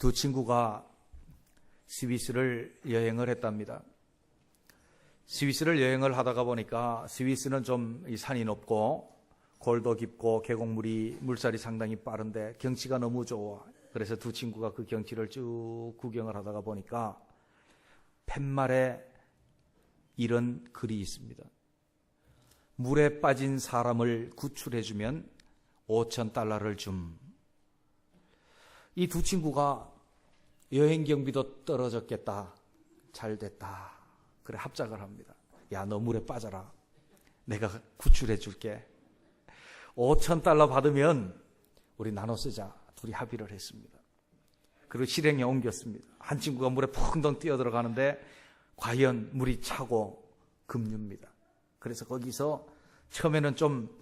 두 친구가 스위스를 여행을 했답니다. 스위스를 여행을 하다가 보니까 스위스는 좀 산이 높고 골도 깊고 계곡물이 물살이 상당히 빠른데 경치가 너무 좋아. 그래서 두 친구가 그 경치를 쭉 구경을 하다가 보니까 팻말에 이런 글이 있습니다. 물에 빠진 사람을 구출해주면 5,000달러를 줌. 이 두 친구가 여행 경비도 떨어졌겠다. 잘 됐다. 그래 합작을 합니다. 야, 너 물에 빠져라. 내가 구출해 줄게. 5,000달러 받으면 우리 나눠 쓰자. 둘이 합의를 했습니다. 그리고 실행에 옮겼습니다. 한 친구가 물에 펑덩 뛰어들어가는데 과연 물이 차고 급류입니다. 그래서 거기서 처음에는 좀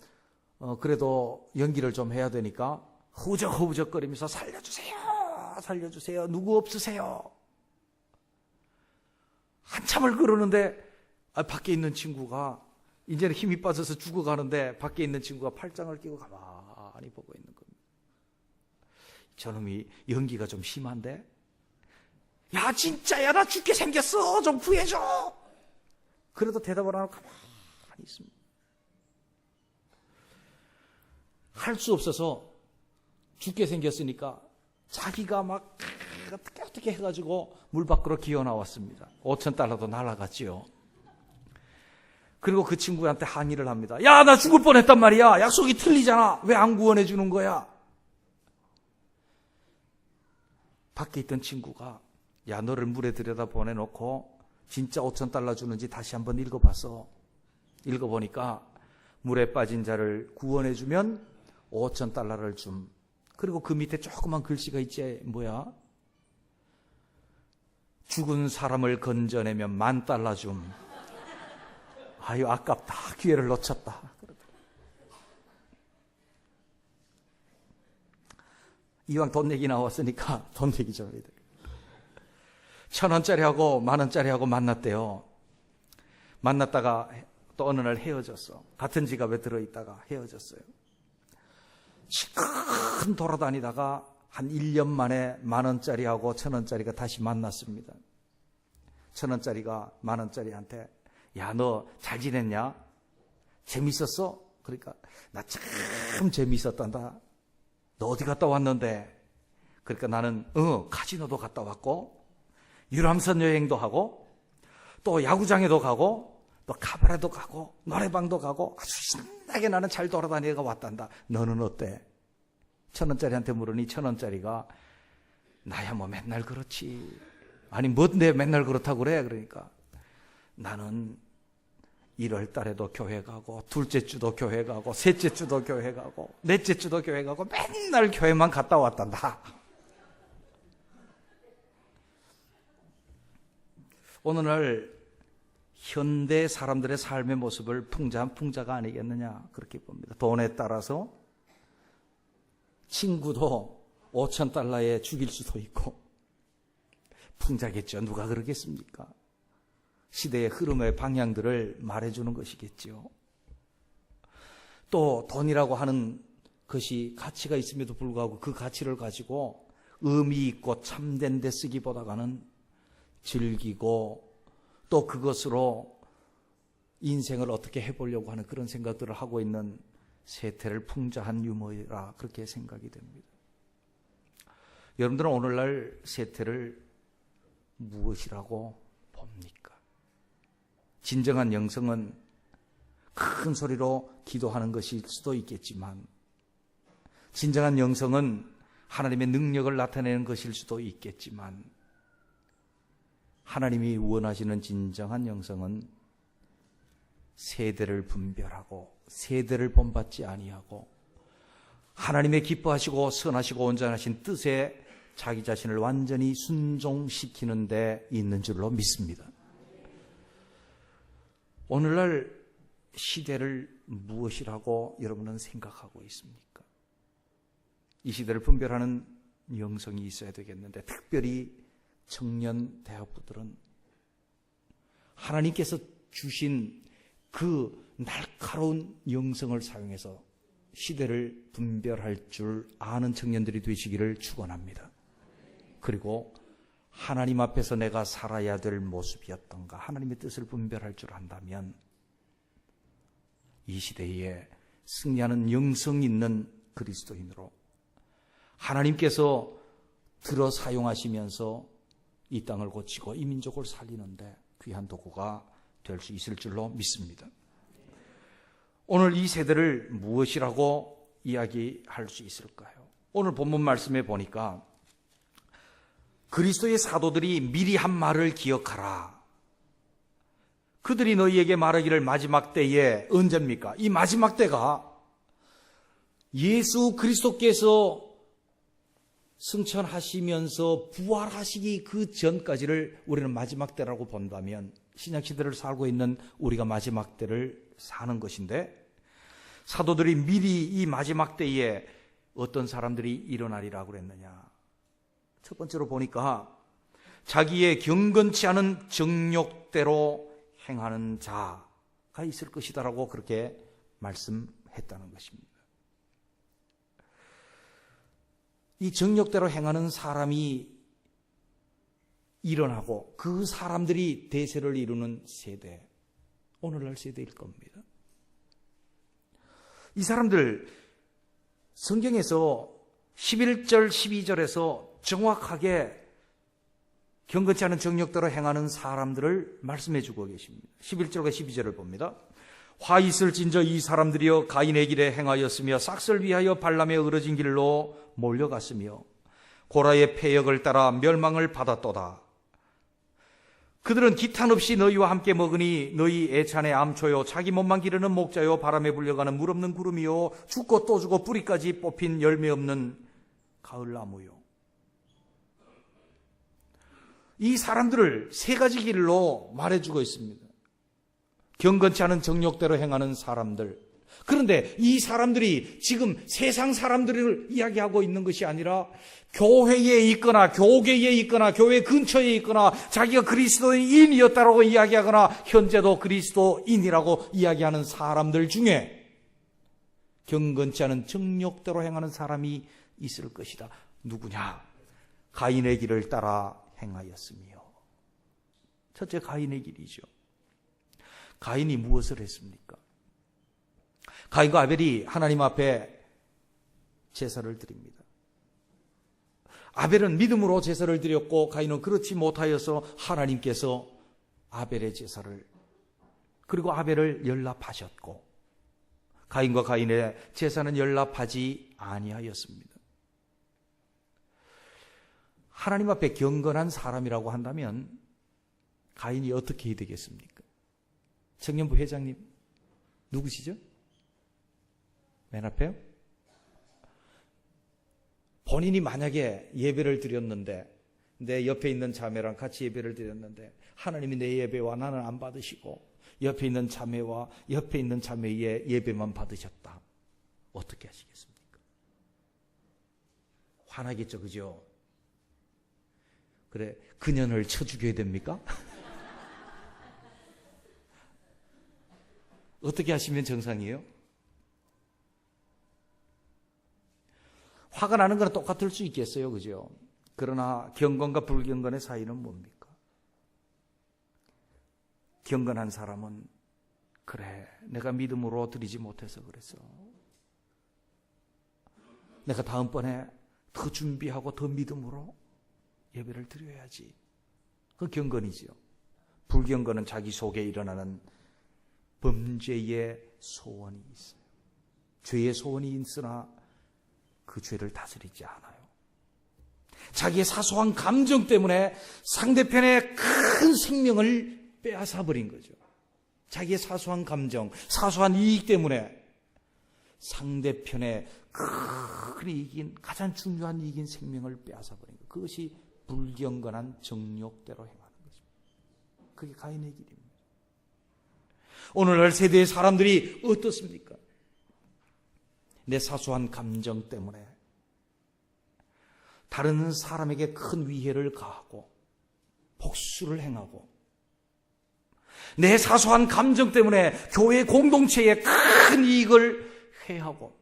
그래도 연기를 좀 해야 되니까 허우적허우적거리면서 살려주세요. 살려주세요. 누구 없으세요? 한참을 그러는데 밖에 있는 친구가 이제는 힘이 빠져서 죽어가는데 밖에 있는 친구가 팔짱을 끼고 가만히 보고 있는 겁니다. 저놈이 연기가 좀 심한데 야 진짜야 나 죽게 생겼어 좀 구해줘. 그래도 대답을 안 하고 가만히 있습니다. 할 수 없어서 죽게 생겼으니까 자기가 막 어떻게 해가지고 물 밖으로 기어 나왔습니다. 5,000달러도 날아갔지요. 그리고 그 친구한테 항의를 합니다. 야, 나 죽을 뻔했단 말이야. 약속이 틀리잖아. 왜 안 구원해 주는 거야? 밖에 있던 친구가 야, 너를 물에 들여다 보내놓고 진짜 5,000달러 주는지 다시 한번 읽어봤어. 읽어보니까 물에 빠진 자를 구원해 주면 5,000달러를 줌. 그리고 그 밑에 조그만 글씨가 있지 뭐야? 죽은 사람을 건져내면 10,000달러 줌. 아유 아깝다. 기회를 놓쳤다. 이왕 돈 얘기 나왔으니까 돈 얘기 좀 해야 돼. 1,000원짜리하고 10,000원짜리하고 만났대요. 만났다가 또 어느 날 헤어졌어. 같은 지갑에 들어있다가 헤어졌어요. 시큰 돌아다니다가 한 1년 만에 10,000원짜리하고 1,000원짜리가 다시 만났습니다. 1,000원짜리가 10,000원짜리한테 야, 너 잘 지냈냐? 재밌었어? 그러니까 나 참 재밌었단다. 너 어디 갔다 왔는데? 그러니까 나는 카지노도 갔다 왔고 유람선 여행도 하고 또 야구장에도 가고 또 카바레도 가고 노래방도 가고 아주 신나게 나는 잘 돌아다니다가 왔단다. 너는 어때? 1,000원짜리한테 물으니 1,000원짜리가 나야 뭐 맨날 그렇지. 아니 뭔데 맨날 그렇다고 그래? 그러니까 나는 1월 달에도 교회 가고 둘째 주도 교회 가고 셋째 주도 교회 가고 넷째 주도 교회 가고 맨날 교회만 갔다 왔단다. 오늘날 현대 사람들의 삶의 모습을 풍자가 아니겠느냐 그렇게 봅니다. 돈에 따라서 친구도 5,000달러에 죽일 수도 있고 풍자겠죠. 누가 그러겠습니까? 시대의 흐름의 방향들을 말해주는 것이겠죠. 또 돈이라고 하는 것이 가치가 있음에도 불구하고 그 가치를 가지고 의미 있고 참된 데 쓰기보다는 즐기고 또 그것으로 인생을 어떻게 해보려고 하는 그런 생각들을 하고 있는 세태를 풍자한 유머라 그렇게 생각이 됩니다. 여러분들은 오늘날 세태를 무엇이라고 봅니까? 진정한 영성은 큰 소리로 기도하는 것일 수도 있겠지만 진정한 영성은 하나님의 능력을 나타내는 것일 수도 있겠지만 하나님이 원하시는 진정한 영성은 세대를 분별하고 세대를 본받지 아니하고 하나님의 기뻐하시고 선하시고 온전하신 뜻에 자기 자신을 완전히 순종시키는 데 있는 줄로 믿습니다. 오늘날 시대를 무엇이라고 여러분은 생각하고 있습니까? 이 시대를 분별하는 영성이 있어야 되겠는데 특별히 청년 대학부들은 하나님께서 주신 그 날카로운 영성을 사용해서 시대를 분별할 줄 아는 청년들이 되시기를 축원합니다. 그리고 하나님 앞에서 내가 살아야 될 모습이었던가, 하나님의 뜻을 분별할 줄 안다면 이 시대에 승리하는 영성 있는 그리스도인으로 하나님께서 들어 사용하시면서 이 땅을 고치고 이 민족을 살리는데 귀한 도구가 될 수 있을 줄로 믿습니다. 오늘 이 세대를 무엇이라고 이야기할 수 있을까요? 오늘 본문 말씀에 보니까 그리스도의 사도들이 미리 한 말을 기억하라. 그들이 너희에게 말하기를 마지막 때에, 언제입니까? 이 마지막 때가 예수 그리스도께서 승천하시면서 부활하시기 그 전까지를 우리는 마지막 때라고 본다면 신약시대를 살고 있는 우리가 마지막 때를 사는 것인데, 사도들이 미리 이 마지막 때에 어떤 사람들이 일어나리라고 그랬느냐. 첫 번째로 보니까 자기의 경건치 않은 정욕대로 행하는 자가 있을 것이다라고 그렇게 말씀했다는 것입니다. 이 정욕대로 행하는 사람이 일어나고 그 사람들이 대세를 이루는 세대, 오늘날 세대일 겁니다. 이 사람들 성경에서 11절 12절에서 정확하게 경건치 않은 정욕대로 행하는 사람들을 말씀해 주고 계십니다. 11절과 12절을 봅니다. 화 있을진저 이 사람들이여 가인의 길에 행하였으며 싹을 위하여 발람의 으러진 길로 몰려갔으며 고라의 패역을 따라 멸망을 받았도다. 그들은 기탄 없이 너희와 함께 먹으니 너희 애찬의 암초요 자기 몸만 기르는 목자요 바람에 불려가는 물 없는 구름이요 죽고 또 죽고 뿌리까지 뽑힌 열매 없는 가을나무요. 이 사람들을 세 가지 길로 말해주고 있습니다. 경건치 않은 정욕대로 행하는 사람들. 그런데 이 사람들이 지금 세상 사람들을 이야기하고 있는 것이 아니라 교회에 있거나 교계에 있거나 교회 근처에 있거나 자기가 그리스도인이었다라고 이야기하거나 현재도 그리스도인이라고 이야기하는 사람들 중에 경건치 않은 정욕대로 행하는 사람이 있을 것이다. 누구냐? 가인의 길을 따라 행하였으며. 첫째, 가인의 길이죠. 가인이 무엇을 했습니까? 가인과 아벨이 하나님 앞에 제사를 드립니다. 아벨은 믿음으로 제사를 드렸고 가인은 그렇지 못하여서 하나님께서 아벨의 제사를, 그리고 아벨을 연락하셨고 가인과 가인의 제사는 연락하지 아니하였습니다. 하나님 앞에 경건한 사람이라고 한다면 가인이 어떻게 해야 되겠습니까? 청년부 회장님 누구시죠? 맨 앞에요? 본인이 만약에 예배를 드렸는데 내 옆에 있는 자매랑 같이 예배를 드렸는데 하나님이 내 예배와 나는 안 받으시고 옆에 있는 자매와 옆에 있는 자매의 예배만 받으셨다. 어떻게 하시겠습니까? 화나겠죠, 그죠? 그래, 그년을 쳐 죽여야 됩니까? 어떻게 하시면 정상이에요? 화가 나는 건 똑같을 수 있겠어요, 그죠? 그러나 경건과 불경건의 사이는 뭡니까? 경건한 사람은 그래, 내가 믿음으로 드리지 못해서 그랬어. 내가 다음번에 더 준비하고 더 믿음으로 예배를 드려야지. 그 경건이지요. 불경건은 자기 속에 일어나는 범죄의 소원이 있어요. 죄의 소원이 있으나 그 죄를 다스리지 않아요. 자기의 사소한 감정 때문에 상대편의 큰 생명을 빼앗아 버린 거죠. 자기의 사소한 감정, 사소한 이익 때문에 상대편의 큰 이익인, 가장 중요한 이익인 생명을 빼앗아 버린 것. 그것이 불경건한 정욕대로 행하는 것입니다. 그게 가인의 길입니다. 오늘날 세대의 사람들이 어떻습니까? 내 사소한 감정 때문에 다른 사람에게 큰 위해를 가하고 복수를 행하고 내 사소한 감정 때문에 교회 공동체에 큰 이익을 회하고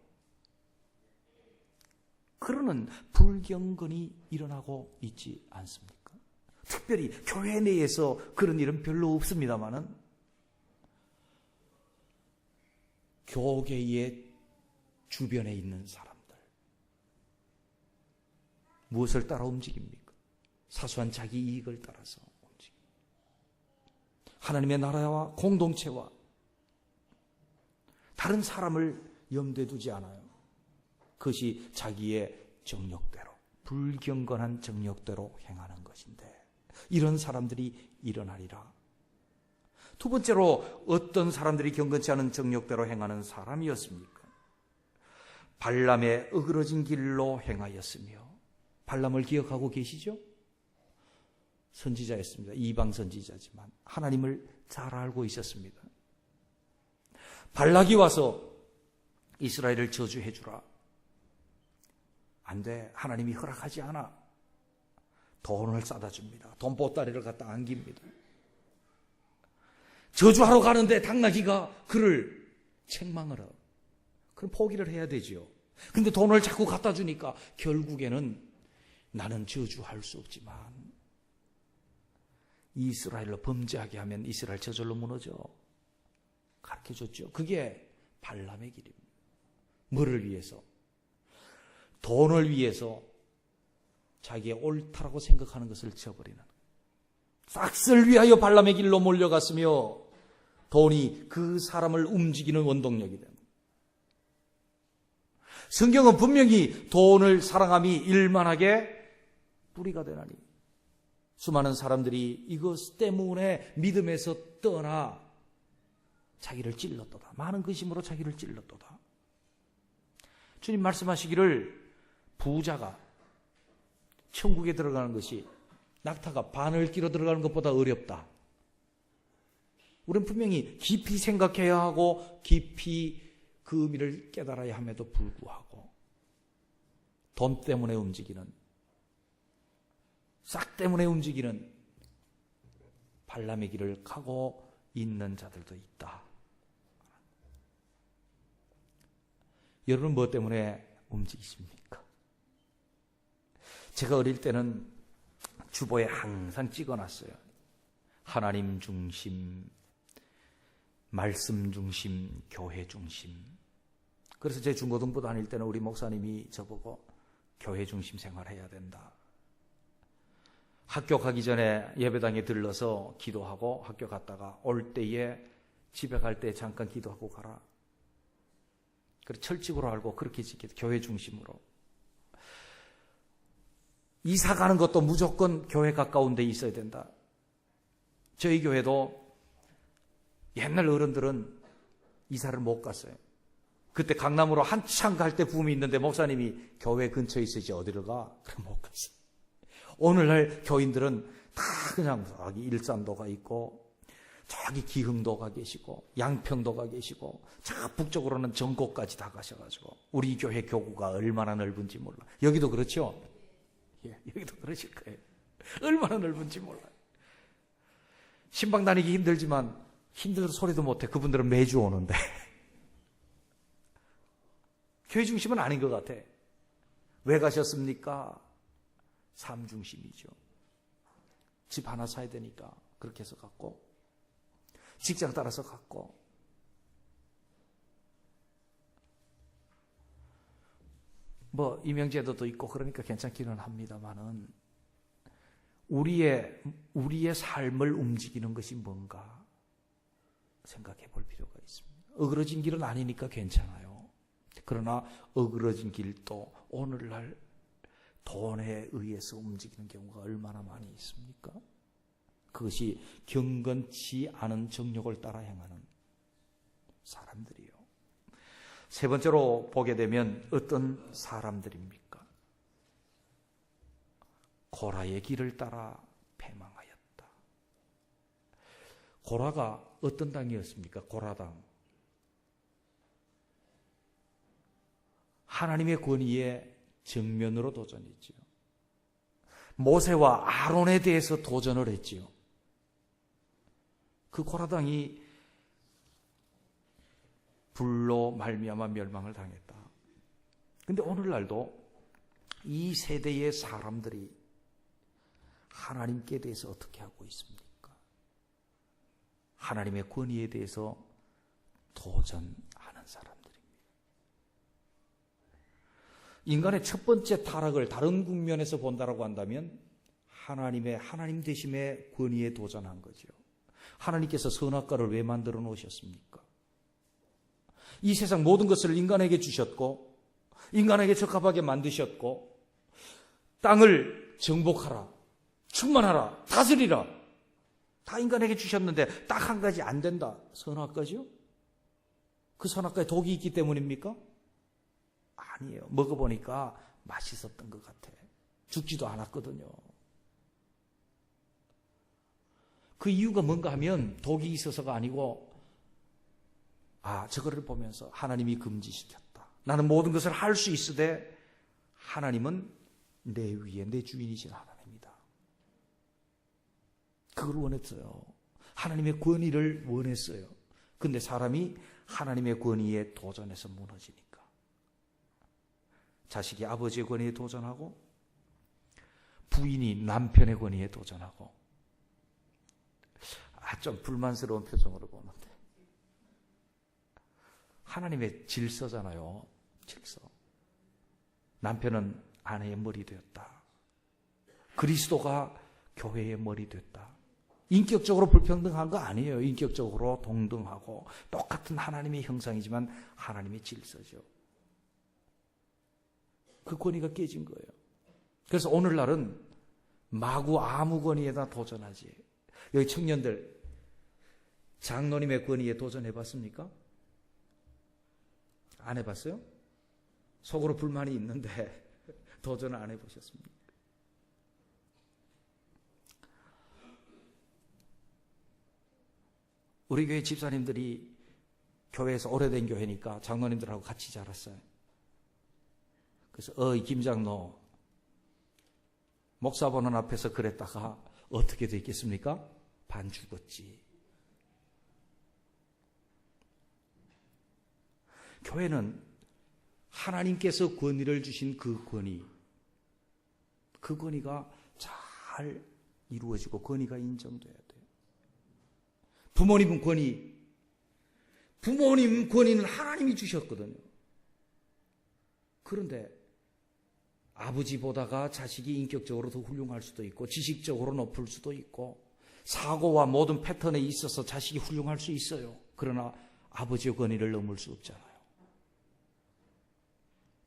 그러는 불경건이 일어나고 있지 않습니까? 특별히 교회 내에서 그런 일은 별로 없습니다만은 교계의 주변에 있는 사람들 무엇을 따라 움직입니까? 사소한 자기 이익을 따라서 움직입니다. 하나님의 나라와 공동체와 다른 사람을 염두에 두지 않아요. 그것이 자기의 정욕대로, 불경건한 정욕대로 행하는 것인데 이런 사람들이 일어나리라. 두 번째로 어떤 사람들이 경건치 않은 정욕대로 행하는 사람이었습니까? 발람의 어그러진 길로 행하였으며, 발람을 기억하고 계시죠? 선지자였습니다. 이방 선지자지만 하나님을 잘 알고 있었습니다. 발락이 와서 이스라엘을 저주해 주라. 안 돼. 하나님이 허락하지 않아. 돈을 싸다 줍니다. 돈 보따리를 갖다 안깁니다. 저주하러 가는데 당나귀가 그를 책망을 하고, 그럼 포기를 해야 되지요. 근데 돈을 자꾸 갖다 주니까 결국에는 나는 저주할 수 없지만 이스라엘로 범죄하게 하면 이스라엘 저절로 무너져. 가르쳐줬죠. 그게 발람의 길입니다. 뭐를 위해서? 돈을 위해서 자기의 옳다라고 생각하는 것을 저버리는, 싹쓸 위하여 발람의 길로 몰려갔으며 돈이 그 사람을 움직이는 원동력이 됩니다. 성경은 분명히 돈을 사랑함이 일만하게 뿌리가 되나니 수많은 사람들이 이것 때문에 믿음에서 떠나 자기를 찔렀도다. 많은 근심으로 자기를 찔렀도다. 주님 말씀하시기를 부자가 천국에 들어가는 것이 낙타가 바늘 끼러 들어가는 것보다 어렵다. 우리는 분명히 깊이 생각해야 하고 깊이 그 의미를 깨달아야 함에도 불구하고 돈 때문에 움직이는, 싹 때문에 움직이는 발람의 길을 가고 있는 자들도 있다. 여러분 뭐 때문에 움직이십니까? 제가 어릴 때는 주보에 항상 찍어놨어요. 하나님 중심, 말씀 중심, 교회 중심. 그래서 제 중고등부 다닐 때는 우리 목사님이 저보고 교회 중심 생활해야 된다. 학교 가기 전에 예배당에 들러서 기도하고 학교 갔다가 올 때에 집에 갈 때 잠깐 기도하고 가라. 그래 철칙으로 알고 그렇게 지키다. 교회 중심으로. 이사 가는 것도 무조건 교회 가까운 데 있어야 된다. 저희 교회도 옛날 어른들은 이사를 못 갔어요. 그때 강남으로 한참 갈 때 붐이 있는데 목사님이 교회 근처에 있어야지 어디를 가? 그럼 못 갔어요. 오늘날 교인들은 다 그냥 저기 일산도가 있고 저기 기흥도가 계시고 양평도가 계시고 저 북쪽으로는 전곡까지 다 가셔가지고 우리 교회 교구가 얼마나 넓은지 몰라. 여기도 그렇죠? 예, 여기도 그러실 거예요. 얼마나 넓은지 몰라요. 신방 다니기 힘들지만 힘들어서 소리도 못해. 그분들은 매주 오는데 교회 중심은 아닌 것 같아. 왜 가셨습니까? 삶 중심이죠. 집 하나 사야 되니까 그렇게 해서 갔고, 직장 따라서 갔고, 뭐 임명제도도 있고 그러니까 괜찮기는 합니다만은 우리의 삶을 움직이는 것이 뭔가 생각해 볼 필요가 있습니다. 어그러진 길은 아니니까 괜찮아요. 그러나 어그러진 길도 오늘날 돈에 의해서 움직이는 경우가 얼마나 많이 있습니까? 그것이 경건치 않은 정욕을 따라 행하는 사람들이요. 세 번째로 보게 되면 어떤 사람들입니까? 고라의 길을 따라 패망하였다. 고라가 어떤 당이었습니까? 고라당. 하나님의 권위에 정면으로 도전했지요. 모세와 아론에 대해서 도전을 했지요. 그 고라당이 불로 말미암아 멸망을 당했다. 근데 오늘날도 이 세대의 사람들이 하나님께 대해서 어떻게 하고 있습니까? 하나님의 권위에 대해서 도전하는 사람들입니다. 인간의 첫 번째 타락을 다른 국면에서 본다라고 한다면 하나님 되심의 권위에 도전한 거죠. 하나님께서 선악과를 왜 만들어 놓으셨습니까? 이 세상 모든 것을 인간에게 주셨고 인간에게 적합하게 만드셨고 땅을 정복하라, 충만하라, 다스리라 다 인간에게 주셨는데 딱 한 가지 안 된다. 선악과죠? 그 선악과에 독이 있기 때문입니까? 아니에요. 먹어보니까 맛있었던 것 같아. 죽지도 않았거든요. 그 이유가 뭔가 하면 독이 있어서가 아니고 저거를 보면서 하나님이 금지시켰다. 나는 모든 것을 할 수 있으되 하나님은 내 위에 내 주인이신 하나님이다. 그걸 원했어요. 하나님의 권위를 원했어요. 근데 사람이 하나님의 권위에 도전해서 무너지니까 자식이 아버지의 권위에 도전하고 부인이 남편의 권위에 도전하고 좀 불만스러운 표정으로 보는데 하나님의 질서잖아요. 질서. 남편은 아내의 머리 되었다. 그리스도가 교회의 머리 됐다. 인격적으로 불평등한 거 아니에요. 인격적으로 동등하고 똑같은 하나님의 형상이지만 하나님의 질서죠. 그 권위가 깨진 거예요. 그래서 오늘날은 마구 아무 권위에다 도전하지. 여기 청년들 장로님의 권위에 도전해봤습니까? 안 해봤어요? 속으로 불만이 있는데 도전을 안 해보셨습니까? 우리 교회 집사님들이 교회에서 오래된 교회니까 장로님들하고 같이 자랐어요. 그래서 김 장로 목사 보는 앞에서 그랬다가 어떻게 됐겠습니까? 반 죽었지. 교회는 하나님께서 권위를 주신 그 권위가 잘 이루어지고 권위가 인정돼야 돼요. 부모님 권위는 하나님이 주셨거든요. 그런데 아버지보다가 자식이 인격적으로 더 훌륭할 수도 있고 지식적으로 높을 수도 있고 사고와 모든 패턴에 있어서 자식이 훌륭할 수 있어요. 그러나 아버지의 권위를 넘을 수 없잖아요.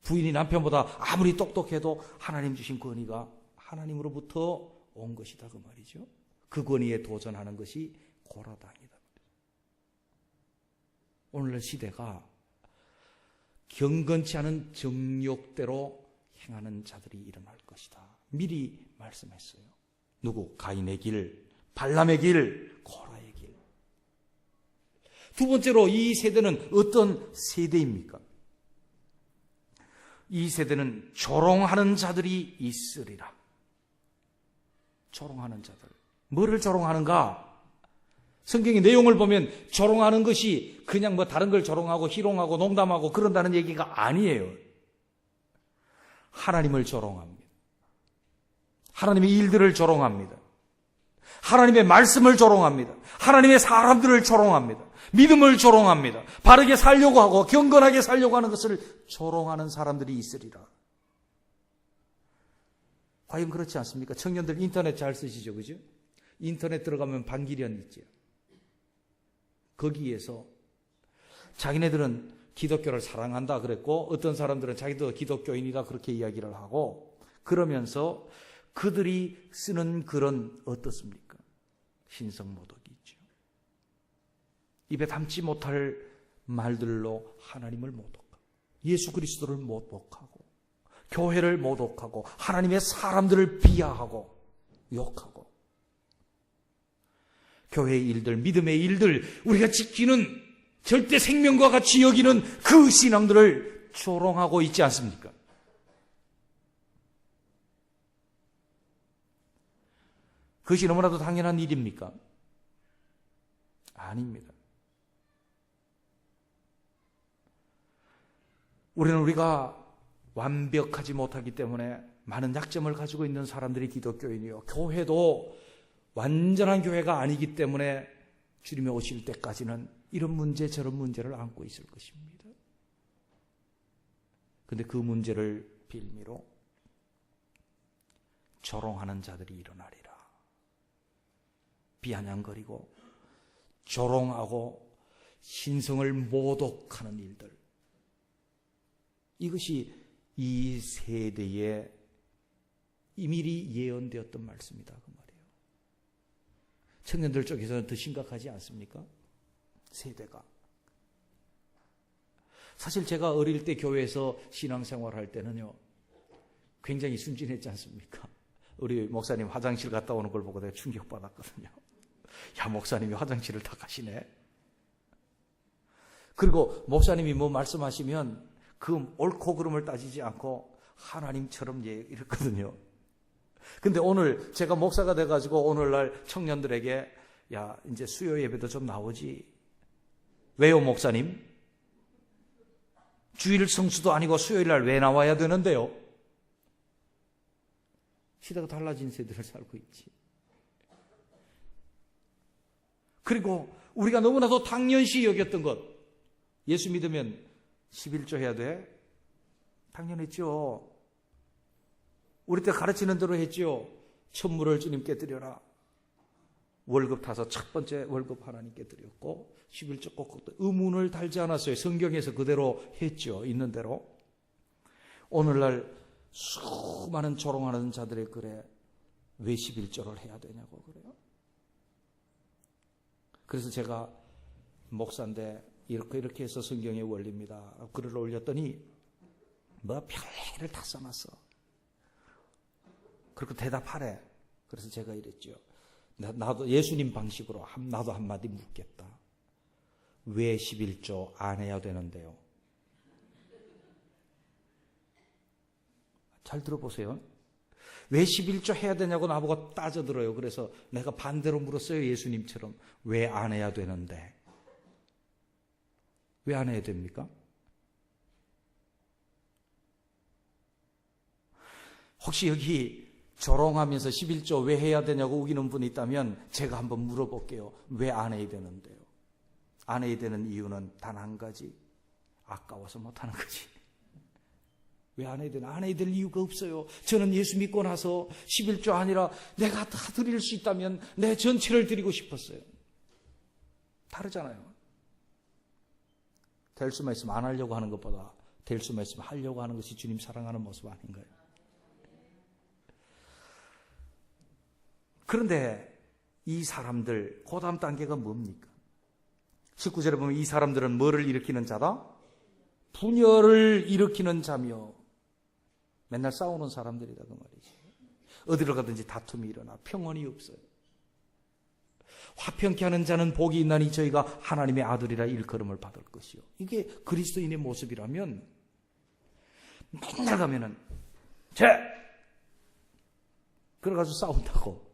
부인이 남편보다 아무리 똑똑해도 하나님 주신 권위가 하나님으로부터 온 것이다 그 말이죠. 그 권위에 도전하는 것이 고라당이다. 오늘날 시대가 경건치 않은 정욕대로 행하는 자들이 일어날 것이다. 미리 말씀했어요. 누구? 가인의 길, 발람의 길, 고라의 길. 두 번째로 이 세대는 어떤 세대입니까? 이 세대는 조롱하는 자들이 있으리라. 조롱하는 자들. 뭐를 조롱하는가? 성경의 내용을 보면 조롱하는 것이 그냥 다른 걸 조롱하고 희롱하고 농담하고 그런다는 얘기가 아니에요. 하나님을 조롱합니다. 하나님의 일들을 조롱합니다. 하나님의 말씀을 조롱합니다. 하나님의 사람들을 조롱합니다. 믿음을 조롱합니다. 바르게 살려고 하고 경건하게 살려고 하는 것을 조롱하는 사람들이 있으리라. 과연 그렇지 않습니까? 청년들 인터넷 잘 쓰시죠, 그죠? 인터넷 들어가면 반기련 있죠. 거기에서 자기네들은 기독교를 사랑한다 그랬고 어떤 사람들은 자기도 기독교인이다 그렇게 이야기를 하고 그러면서 그들이 쓰는 글은 어떻습니까? 신성모독이 있죠. 입에 담지 못할 말들로 하나님을 모독하고 예수 그리스도를 모독하고 교회를 모독하고 하나님의 사람들을 비하하고 욕하고 교회의 일들, 믿음의 일들, 우리가 지키는 절대 생명과 같이 여기는 그 신앙들을 조롱하고 있지 않습니까? 그것이 너무나도 당연한 일입니까? 아닙니다. 우리가 완벽하지 못하기 때문에 많은 약점을 가지고 있는 사람들이 기독교인이요. 교회도 완전한 교회가 아니기 때문에 주님이 오실 때까지는 이런 문제 저런 문제를 안고 있을 것입니다. 그런데 그 문제를 빌미로 조롱하는 자들이 일어나리라. 비아냥거리고 조롱하고 신성을 모독하는 일들. 이것이 이 세대에 미리 예언되었던 말씀이다 그 말이에요. 청년들 쪽에서는 더 심각하지 않습니까? 세대가. 사실 제가 어릴 때 교회에서 신앙생활할 때는요, 굉장히 순진했지 않습니까? 우리 목사님 화장실 갔다 오는 걸 보고 내가 충격받았거든요. 야, 목사님이 화장실을 다 가시네. 그리고 목사님이 뭐 말씀하시면 그 옳고 그름을 따지지 않고 하나님처럼 이랬거든요. 근데 오늘 제가 목사가 돼가지고 오늘날 청년들에게 야, 이제 수요 예배도 좀 나오지. 왜요, 목사님? 주일 성수도 아니고 수요일날 왜 나와야 되는데요? 시대가 달라진 세대를 살고 있지. 그리고 우리가 너무나도 당연시 여겼던 것, 예수 믿으면 11조 해야 돼? 당연했죠. 우리 때 가르치는 대로 했죠. 천물을 주님께 드려라. 월급 타서 첫 번째 월급 하나님께 드렸고 11조 꼭 의문을 달지 않았어요. 성경에서 그대로 했죠. 있는 대로. 오늘날 수많은 조롱하는 자들의 글에 왜 11조를 해야 되냐고 그래요. 그래서 제가 목사인데 이렇게 해서 성경의 원리입니다. 글을 올렸더니 뭐 별일을 다 써놨어. 그리고 대답하래. 그래서 제가 이랬죠. 나도 예수님 방식으로 나도 한마디 묻겠다. 왜 11조 안 해야 되는데요? 잘 들어보세요. 왜 11조 해야 되냐고 나보고 따져들어요. 그래서 내가 반대로 물었어요. 예수님처럼. 왜 안 해야 되는데? 왜 안 해야 됩니까? 혹시 여기 조롱하면서 11조 왜 해야 되냐고 우기는 분이 있다면 제가 한번 물어볼게요. 왜 안 해야 되는데요? 안 해야 되는 이유는 단 한 가지. 아까워서 못하는 거지. 왜 안 해야 되나? 안 해야 될 이유가 없어요. 저는 예수 믿고 나서 11조 아니라 내가 다 드릴 수 있다면 내 전체를 드리고 싶었어요. 다르잖아요. 될 수만 있으면 안 하려고 하는 것보다 될 수만 있으면 하려고 하는 것이 주님 사랑하는 모습 아닌가요? 그런데 이 사람들, 그 다음 단계가 뭡니까? 19절에 보면 이 사람들은 뭐를 일으키는 자다? 분열을 일으키는 자며 맨날 싸우는 사람들이다 그 말이지. 어디로 가든지 다툼이 일어나 평온이 없어요. 화평케 하는 자는 복이 있나니 저희가 하나님의 아들이라 일컬음을 받을 것이요. 이게 그리스도인의 모습이라면 맨날 가면은 그래가지고 싸운다고.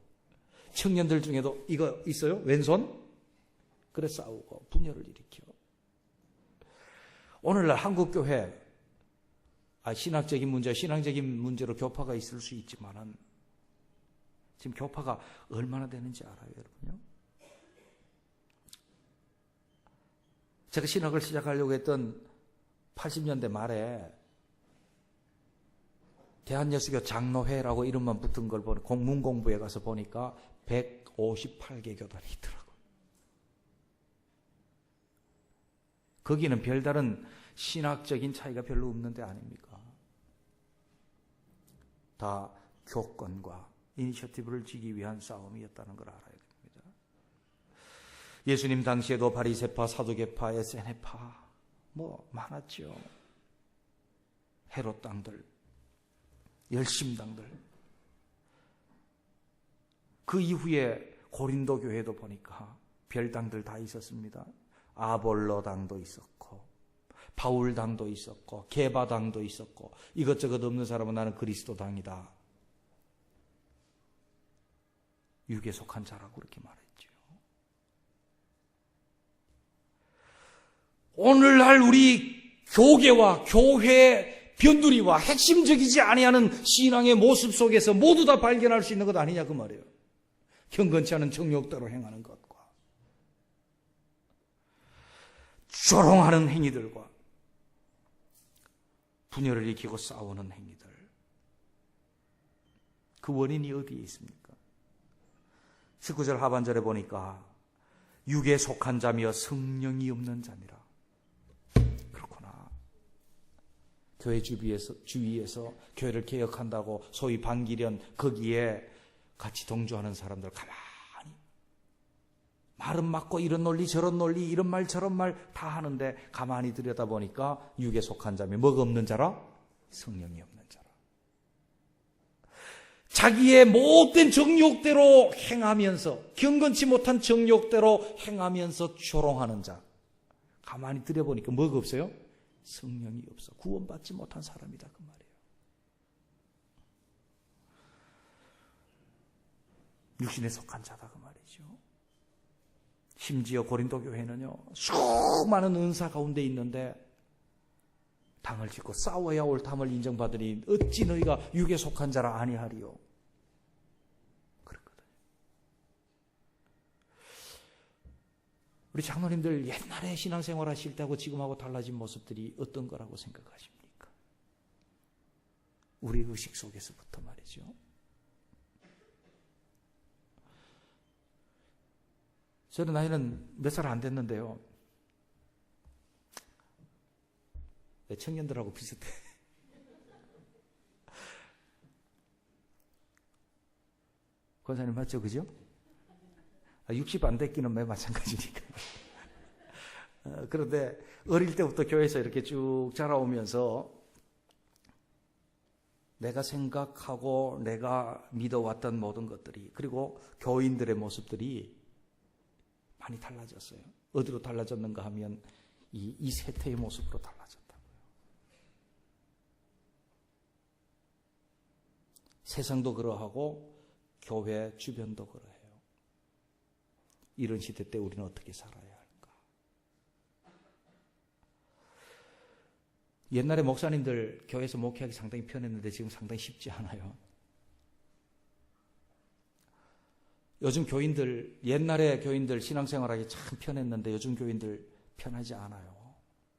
청년들 중에도 이거 있어요? 왼손? 그래 싸우고 분열을 일으켜. 오늘날 한국교회 신학적인 문제, 신앙적인 문제로 교파가 있을 수 있지만은 지금 교파가 얼마나 되는지 알아요, 여러분요? 제가 신학을 시작하려고 했던 80년대 말에 대한예수교 장로회라고 이름만 붙은 걸 보니 공문공부에 가서 보니까 158개 교단이 있더라고요. 거기는 별다른 신학적인 차이가 별로 없는 데 아닙니까? 다 교권과 이니셔티브를 쥐기 위한 싸움이었다는 걸 알아야 됩니다. 예수님 당시에도 바리새파, 사두개파, 에세네파 뭐 많았죠. 헤롯 당들, 열심당들. 그 이후에 고린도 교회도 보니까 별당들 다 있었습니다. 아볼로당도 있었고 바울당도 있었고 게바당도 있었고 이것저것 없는 사람은 나는 그리스도당이다. 육에 속한 자라고 그렇게 말했죠. 오늘날 우리 교계와 교회 변두리와 핵심적이지 아니하는 신앙의 모습 속에서 모두 다 발견할 수 있는 것 아니냐 그 말이에요. 경건치 않은 정욕대로 행하는 것과 조롱하는 행위들과 분열을 일으키고 싸우는 행위들, 그 원인이 어디에 있습니까? 19절 하반절에 보니까 육에 속한 자며 성령이 없는 자니라. 그렇구나. 교회 주위에서 교회를 개혁한다고 소위 반기련 거기에 같이 동조하는 사람들 가만히 말은 맞고 이런 논리 저런 논리 이런 말 저런 말 다 하는데 가만히 들여다보니까 육에 속한 자며 뭐가 없는 자라? 성령이 없는 자라. 자기의 못된 정욕대로 행하면서 경건치 못한 정욕대로 행하면서 조롱하는 자, 가만히 들여보니까 뭐가 없어요? 성령이 없어. 구원받지 못한 사람이다 그 말이에요. 육신에 속한 자다 그 말이죠. 심지어 고린도 교회는요, 수많은 은사 가운데 있는데 당을 짓고 싸워야 올 탐을 인정받으니 어찌 너희가 육에 속한 자라 아니하리요. 그렇거든요. 우리 장로님들 옛날에 신앙생활 하실 때하고 지금하고 달라진 모습들이 어떤 거라고 생각하십니까? 우리 의식 속에서부터 말이죠. 저는 나이는 몇 살 안 됐는데요. 청년들하고 비슷해. 권사님 맞죠? 그죠? 60 안 됐기는 매 마찬가지니까. 그런데 어릴 때부터 교회에서 이렇게 쭉 자라오면서 내가 생각하고 내가 믿어왔던 모든 것들이, 그리고 교인들의 모습들이 많이 달라졌어요. 어디로 달라졌는가 하면 이 세태의 모습으로 달라졌다고요. 세상도 그러하고 교회 주변도 그러해요. 이런 시대 때 우리는 어떻게 살아야 할까? 옛날에 목사님들 교회에서 목회하기 상당히 편했는데 지금 상당히 쉽지 않아요. 요즘 교인들, 옛날에 교인들 신앙생활하기 참 편했는데 요즘 교인들 편하지 않아요.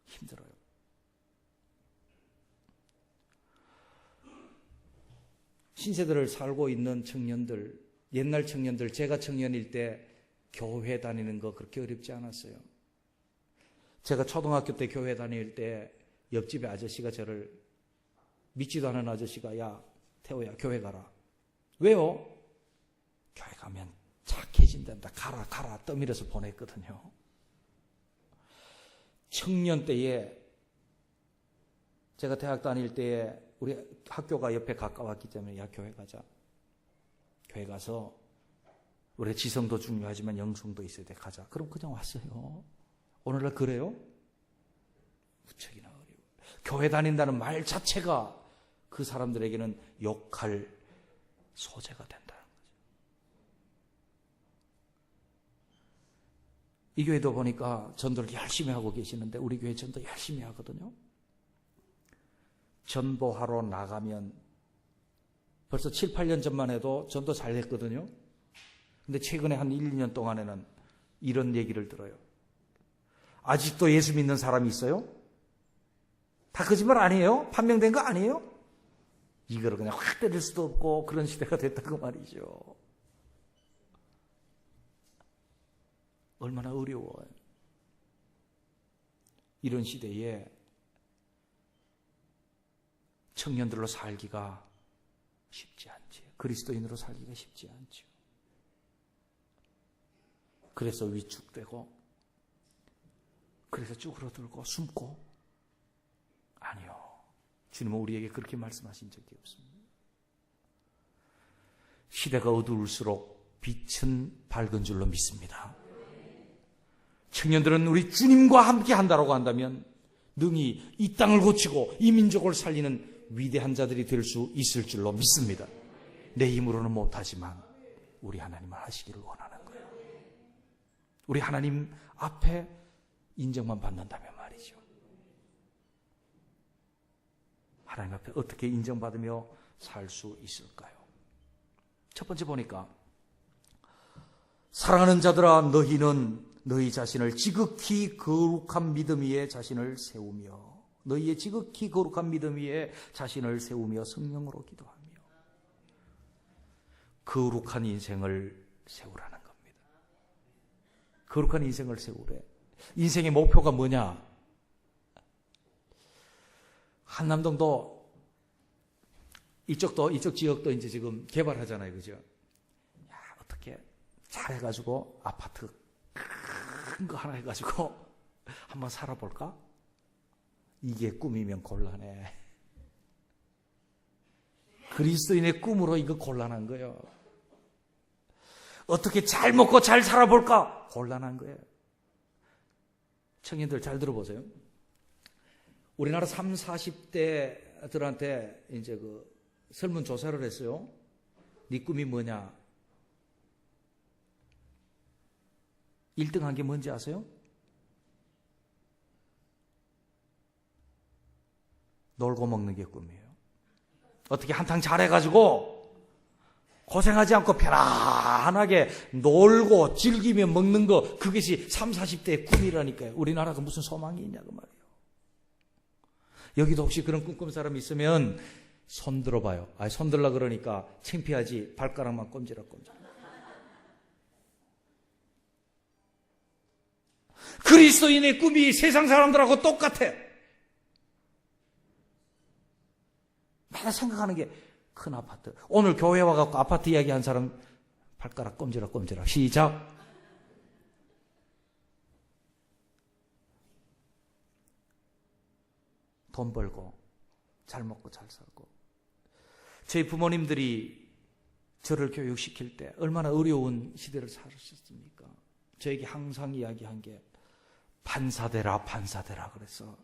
힘들어요. 신세대를 살고 있는 청년들, 옛날 청년들, 제가 청년일 때 교회 다니는 거 그렇게 어렵지 않았어요. 제가 초등학교 때 교회 다닐 때 옆집에 아저씨가 저를, 믿지도 않은 아저씨가, 야 태호야 교회 가라. 왜요? 교회 가면 착해진단다. 가라 떠밀어서 보냈거든요. 청년 때에, 제가 대학 다닐 때에 우리 학교가 옆에 가까웠기 때문에 야 교회 가자. 교회 가서 우리 지성도 중요하지만 영성도 있어야 돼. 가자. 그럼 그냥 왔어요. 오늘날 그래요? 무척이나 어려워요. 교회 다닌다는 말 자체가 그 사람들에게는 욕할 소재가 된다는 거죠. 이 교회도 보니까 전도를 열심히 하고 계시는데 우리 교회 전도 열심히 하거든요. 전도하러 나가면 벌써 7, 8년 전만 해도 전도 잘 했거든요. 근데 최근에 한 1, 2년 동안에는 이런 얘기를 들어요. 아직도 예수 믿는 사람이 있어요? 다 거짓말 아니에요? 판명된 거 아니에요? 이거를 그냥 확 때릴 수도 없고 그런 시대가 됐다고 말이죠. 얼마나 어려워요. 이런 시대에 청년들로 살기가 쉽지 않지. 그리스도인으로 살기가 쉽지 않죠. 그래서 위축되고, 그래서 쭈그러들고 숨고. 아니요. 주님은 우리에게 그렇게 말씀하신 적이 없습니다. 시대가 어두울수록 빛은 밝은 줄로 믿습니다. 청년들은 우리 주님과 함께 한다고 한다면 능히 이 땅을 고치고 이 민족을 살리는 위대한 자들이 될 수 있을 줄로 믿습니다. 내 힘으로는 못하지만 우리 하나님은 하시기를 원하는 거예요. 우리 하나님 앞에 인정만 받는다면 말이죠. 하나님 앞에 어떻게 인정받으며 살 수 있을까요? 첫 번째 보니까 사랑하는 자들아 너희는 너희 자신을 지극히 거룩한 믿음 위에 자신을 세우며 너희의 지극히 거룩한 믿음 위에 자신을 세우며 성령으로 기도하며 거룩한 인생을 세우라는 겁니다. 거룩한 인생을 세우래. 인생의 목표가 뭐냐? 한남동도 이쪽 지역도 이제 지금 개발하잖아요. 그죠? 야, 어떻게 잘 해가지고 아파트 큰 거 하나 해가지고 한번 살아볼까? 이게 꿈이면 곤란해. 그리스도인의 꿈으로 이거 곤란한 거예요. 어떻게 잘 먹고 잘 살아볼까? 곤란한 거예요. 청년들 잘 들어보세요. 우리나라 30, 40대들한테 이제 그 설문조사를 했어요. 네 꿈이 뭐냐? 1등 한 게 뭔지 아세요? 놀고 먹는 게 꿈이에요. 어떻게 한탕 잘해가지고 고생하지 않고 편안하게 놀고 즐기며 먹는 거, 그것이 30, 40대의 꿈이라니까요. 우리나라가 무슨 소망이 있냐고 말이에요. 여기도 혹시 그런 꿈꾸는 사람이 있으면 손 들어봐요. 손 들라 그러니까 창피하지. 발가락만 꼼지락꼼지락. 그리스도인의 꿈이 세상 사람들하고 똑같아. 내가 생각하는 게 큰 아파트. 오늘 교회 와갖고 아파트 이야기한 사람 발가락 꼼지락꼼지락. 시작. 돈 벌고 잘 먹고 잘 살고. 저희 부모님들이 저를 교육시킬 때 얼마나 어려운 시대를 살았습니까? 저에게 항상 이야기한 게 판사되라 그래서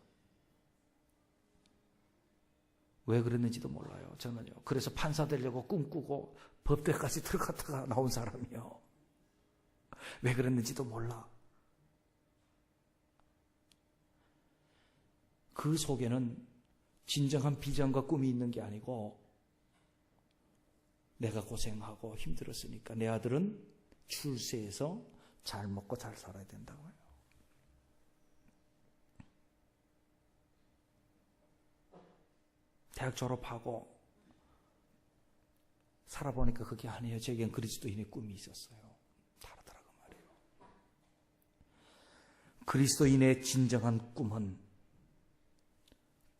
왜 그랬는지도 몰라요. 저는요. 그래서 판사 되려고 꿈꾸고 법대까지 들어갔다가 나온 사람이요. 왜 그랬는지도 몰라. 그 속에는 진정한 비전과 꿈이 있는 게 아니고 내가 고생하고 힘들었으니까 내 아들은 출세해서 잘 먹고 잘 살아야 된다고요. 대학 졸업하고 살아보니까 그게 아니에요. 제겐 그리스도인의 꿈이 있었어요. 다르더라고 말이에요. 그리스도인의 진정한 꿈은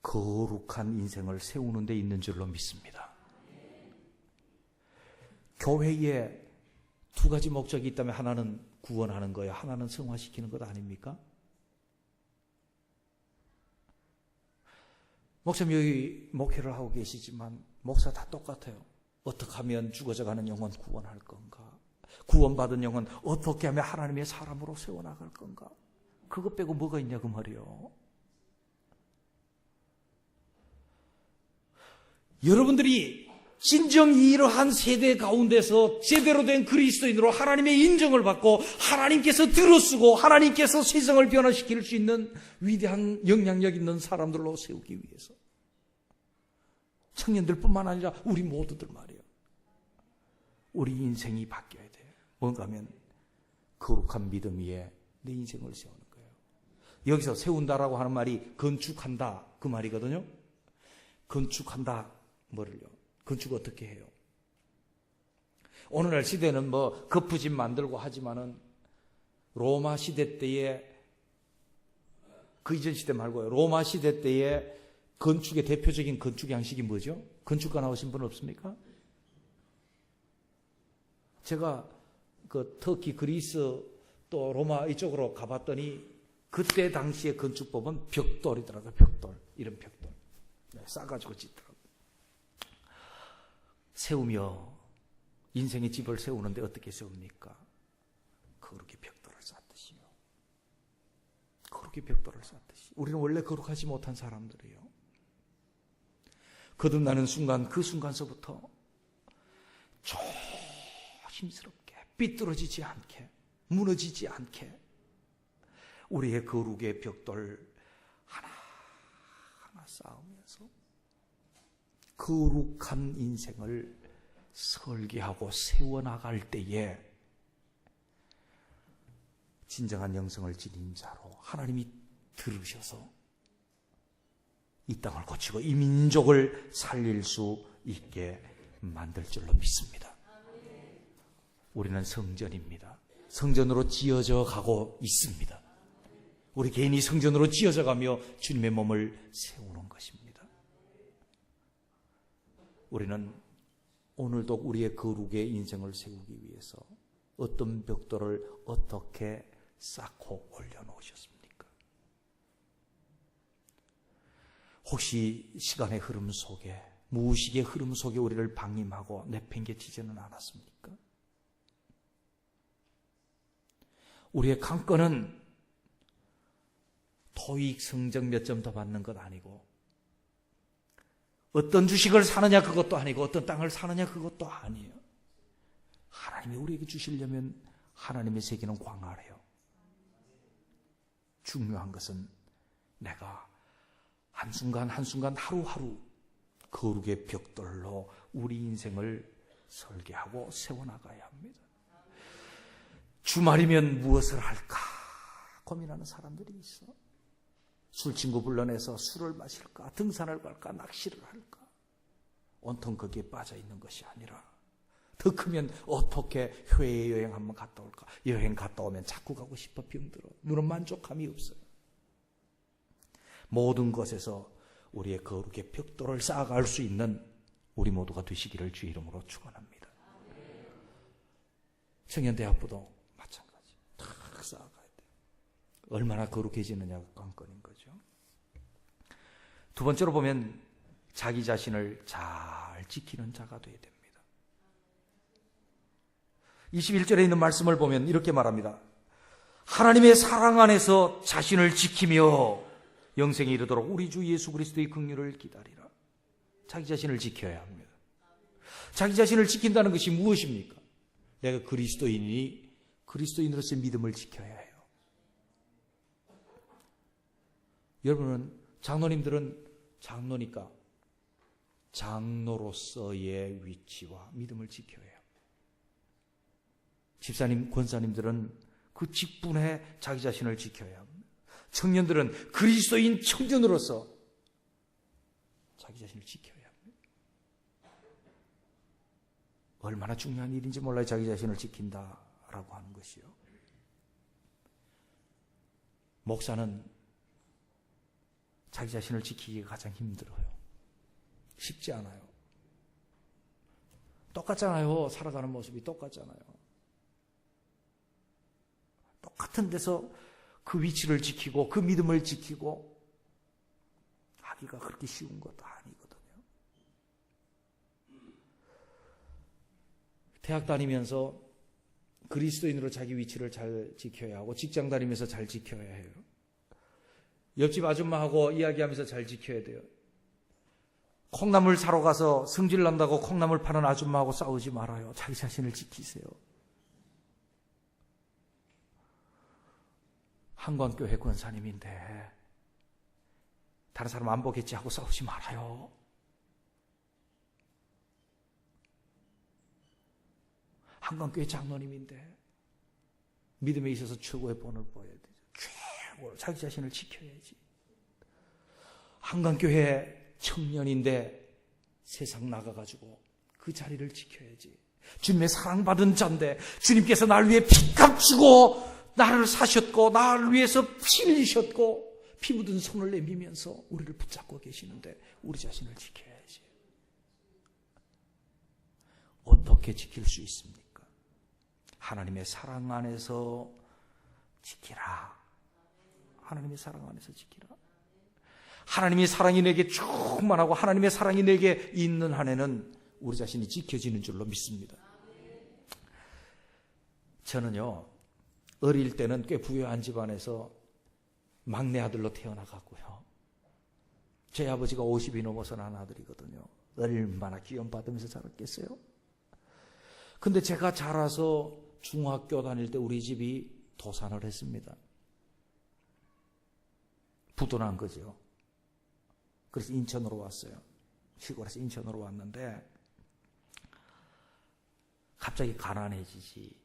거룩한 인생을 세우는 데 있는 줄로 믿습니다. 교회에 두 가지 목적이 있다면 하나는 구원하는 거예요. 하나는 성화시키는 것 아닙니까? 목사님 여기 목회를 하고 계시지만 목사 다 똑같아요. 어떻게 하면 죽어져가는 영혼 구원할 건가? 구원받은 영혼 어떻게 하면 하나님의 사람으로 세워나갈 건가? 그것 빼고 뭐가 있냐 그 말이에요. 여러분들이 진정 이러한 세대 가운데서 제대로 된 그리스도인으로 하나님의 인정을 받고 하나님께서 들어쓰고 하나님께서 세상을 변화시킬 수 있는 위대한 영향력 있는 사람들로 세우기 위해서 청년들뿐만 아니라 우리 모두들 말이에요. 우리 인생이 바뀌어야 돼요. 뭔가 하면 거룩한 믿음 위에 내 인생을 세우는 거예요. 여기서 세운다라고 하는 말이 건축한다 그 말이거든요. 건축한다 뭐를요? 건축 어떻게 해요? 오늘날 시대는 뭐 거푸집 만들고 하지만은 로마 시대 때에 그 이전 시대 말고요. 로마 시대 때에 건축의 대표적인 건축 양식이 뭐죠? 건축가 나오신 분 없습니까? 제가 그 터키, 그리스 또 로마 이쪽으로 가봤더니 그때 당시의 건축법은 벽돌이더라고요. 벽돌. 이런 벽돌. 싸가지고 짓더라고요. 세우며 인생의 집을 세우는데 어떻게 세웁니까? 거룩히 벽돌을 쌓듯이요. 거룩히 벽돌을 쌓듯이. 우리는 원래 거룩하지 못한 사람들이에요. 거듭나는 순간 그 순간서부터 조심스럽게 삐뚤어지지 않게 무너지지 않게 우리의 거룩의 벽돌 하나하나 쌓으면서 거룩한 인생을 설계하고 세워나갈 때에 진정한 영성을 지닌 자로 하나님이 들으셔서 이 땅을 고치고 이 민족을 살릴 수 있게 만들 줄로 믿습니다. 우리는 성전입니다. 성전으로 지어져 가고 있습니다. 우리 개인이 성전으로 지어져 가며 주님의 몸을 세우는 것입니다. 우리는 오늘도 우리의 거룩의 인생을 세우기 위해서 어떤 벽돌을 어떻게 쌓고 올려놓으셨습니까? 혹시 시간의 흐름 속에, 무의식의 흐름 속에 우리를 방임하고 내팽개치지는 않았습니까? 우리의 관건은 토익 성적 몇 점 더 받는 것 아니고, 어떤 주식을 사느냐 그것도 아니고, 어떤 땅을 사느냐 그것도 아니에요. 하나님이 우리에게 주시려면 하나님의 세계는 광활해요. 중요한 것은 내가 한순간 한순간 하루하루 거룩의 벽돌로 우리 인생을 설계하고 세워나가야 합니다. 주말이면 무엇을 할까 고민하는 사람들이 있어. 술친구 불러내서 술을 마실까, 등산을 갈까, 낚시를 할까. 온통 거기에 빠져 있는 것이 아니라 더 크면 어떻게 해외여행 한번 갔다 올까. 여행 갔다 오면 자꾸 가고 싶어 병들어. 눈은 만족감이 없어요. 모든 것에서 우리의 거룩의 벽돌을 쌓아갈 수 있는 우리 모두가 되시기를 주의 이름으로 축원합니다. 청년대학부도 마찬가지. 탁 쌓아가야 돼요. 얼마나 거룩해지느냐가 관건인 거죠. 두 번째로 보면 자기 자신을 잘 지키는 자가 되어야 됩니다. 21절에 있는 말씀을 보면 이렇게 말합니다. 하나님의 사랑 안에서 자신을 지키며 영생에 이르도록 우리 주 예수 그리스도의 긍휼을 기다리라. 자기 자신을 지켜야 합니다. 자기 자신을 지킨다는 것이 무엇입니까? 내가 그리스도인이니 그리스도인으로서의 믿음을 지켜야 해요. 여러분은, 장로님들은 장로니까 장로로서의 위치와 믿음을 지켜야 해요. 집사님, 권사님들은 그 직분에 자기 자신을 지켜야 합니다. 청년들은 그리스도인 청년으로서 자기 자신을 지켜야 합니다. 얼마나 중요한 일인지 몰라요. 자기 자신을 지킨다라고 하는 것이요. 목사는 자기 자신을 지키기가 가장 힘들어요. 쉽지 않아요. 똑같잖아요. 살아가는 모습이 똑같잖아요. 똑같은 데서 그 위치를 지키고 그 믿음을 지키고 하기가 그렇게 쉬운 것도 아니거든요. 대학 다니면서 그리스도인으로 자기 위치를 잘 지켜야 하고, 직장 다니면서 잘 지켜야 해요. 옆집 아줌마하고 이야기하면서 잘 지켜야 돼요. 콩나물 사러 가서 성질 난다고 콩나물 파는 아줌마하고 싸우지 말아요. 자기 자신을 지키세요. 한광교회 권사님인데 다른 사람 안 보겠지 하고 싸우지 말아요. 한광교회 장로님인데 믿음에 있어서 최고의 본을 보여야 되죠. 최고 자기 자신을 지켜야지. 한광교회 청년인데 세상 나가가지고 그 자리를 지켜야지. 주님의 사랑받은 자인데 주님께서 날 위해 피값 주고 나를 사셨고 나를 위해서 피 흘리셨고 피 묻은 손을 내밀면서 우리를 붙잡고 계시는데 우리 자신을 지켜야지. 어떻게 지킬 수 있습니까? 하나님의 사랑 안에서 지키라. 하나님의 사랑 안에서 지키라. 하나님의 사랑이 내게 충만하고 하나님의 사랑이 내게 있는 한에는 우리 자신이 지켜지는 줄로 믿습니다. 저는요, 어릴 때는 꽤 부유한 집안에서 막내 아들로 태어나갔고요. 제 아버지가 50이 넘어서 난 아들이거든요. 얼마나 귀염 받으면서 자랐겠어요? 근데 제가 자라서 중학교 다닐 때 우리 집이 도산을 했습니다. 부도난 거죠. 그래서 인천으로 왔어요. 시골에서 인천으로 왔는데 갑자기 가난해지지.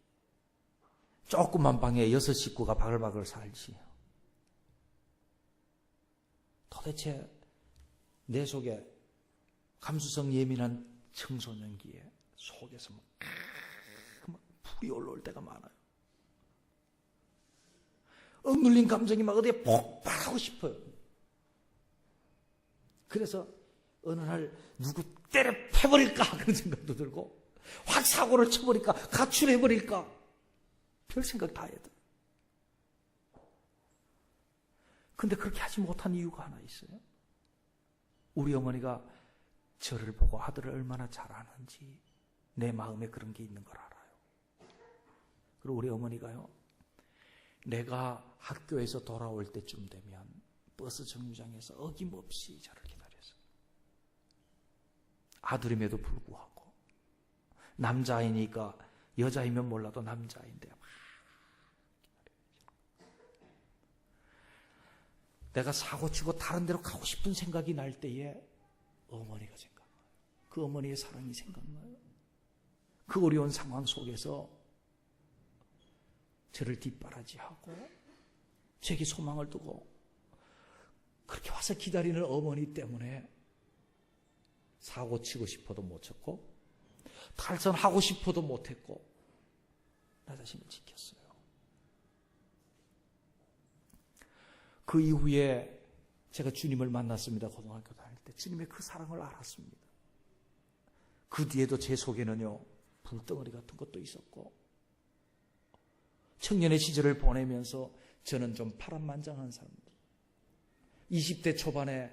조그만 방에 6 식구가 바글바글 살지. 도대체 내 속에 감수성 예민한 청소년기에 속에서 막 불이 올라올 때가 많아요. 억눌린 감정이 막 어디에 폭발하고 싶어요. 그래서 어느 날 누구 때려 패버릴까 그런 생각도 들고 확 사고를 쳐버릴까 가출해버릴까 별 생각 다 해야 돼. 근데 그렇게 하지 못한 이유가 하나 있어요. 우리 어머니가 저를 보고 아들을 얼마나 잘 아는지 내 마음에 그런 게 있는 걸 알아요. 그리고 우리 어머니가요, 내가 학교에서 돌아올 때쯤 되면 버스 정류장에서 어김없이 저를 기다렸어요. 아들임에도 불구하고 남자이니까, 여자이면 몰라도 남자인데 막 내가 사고치고 다른 데로 가고 싶은 생각이 날 때에 어머니가 생각나요. 그 어머니의 사랑이 생각나요. 그 어려운 상황 속에서 저를 뒷바라지하고 제게 소망을 두고 그렇게 와서 기다리는 어머니 때문에 사고치고 싶어도 못 쳤고 탈선하고 싶어도 못했고 나 자신을 지켰어요. 그 이후에 제가 주님을 만났습니다. 고등학교 다닐 때 주님의 그 사랑을 알았습니다. 그 뒤에도 제 속에는요 불덩어리 같은 것도 있었고 청년의 시절을 보내면서 저는 좀 파란만장한 사람입니다. 20대 초반에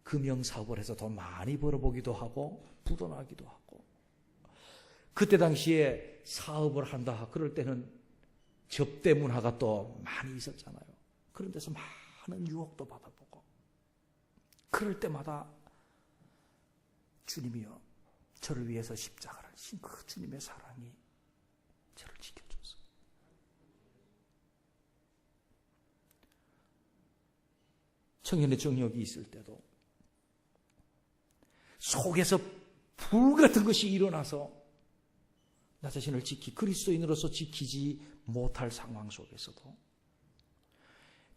금융사업을 해서 돈 많이 벌어보기도 하고 부도나기도 하고 그때 당시에 사업을 한다 그럴 때는 접대 문화가 또 많이 있었잖아요. 그런 데서 많은 유혹도 받아보고 그럴 때마다 주님이요 저를 위해서 십자가를 지신 그 주님의 사랑이 저를 지켜줬어요. 청년의 정욕이 있을 때도 속에서 불 같은 것이 일어나서 나 자신을 그리스도인으로서 지키지 못할 상황 속에서도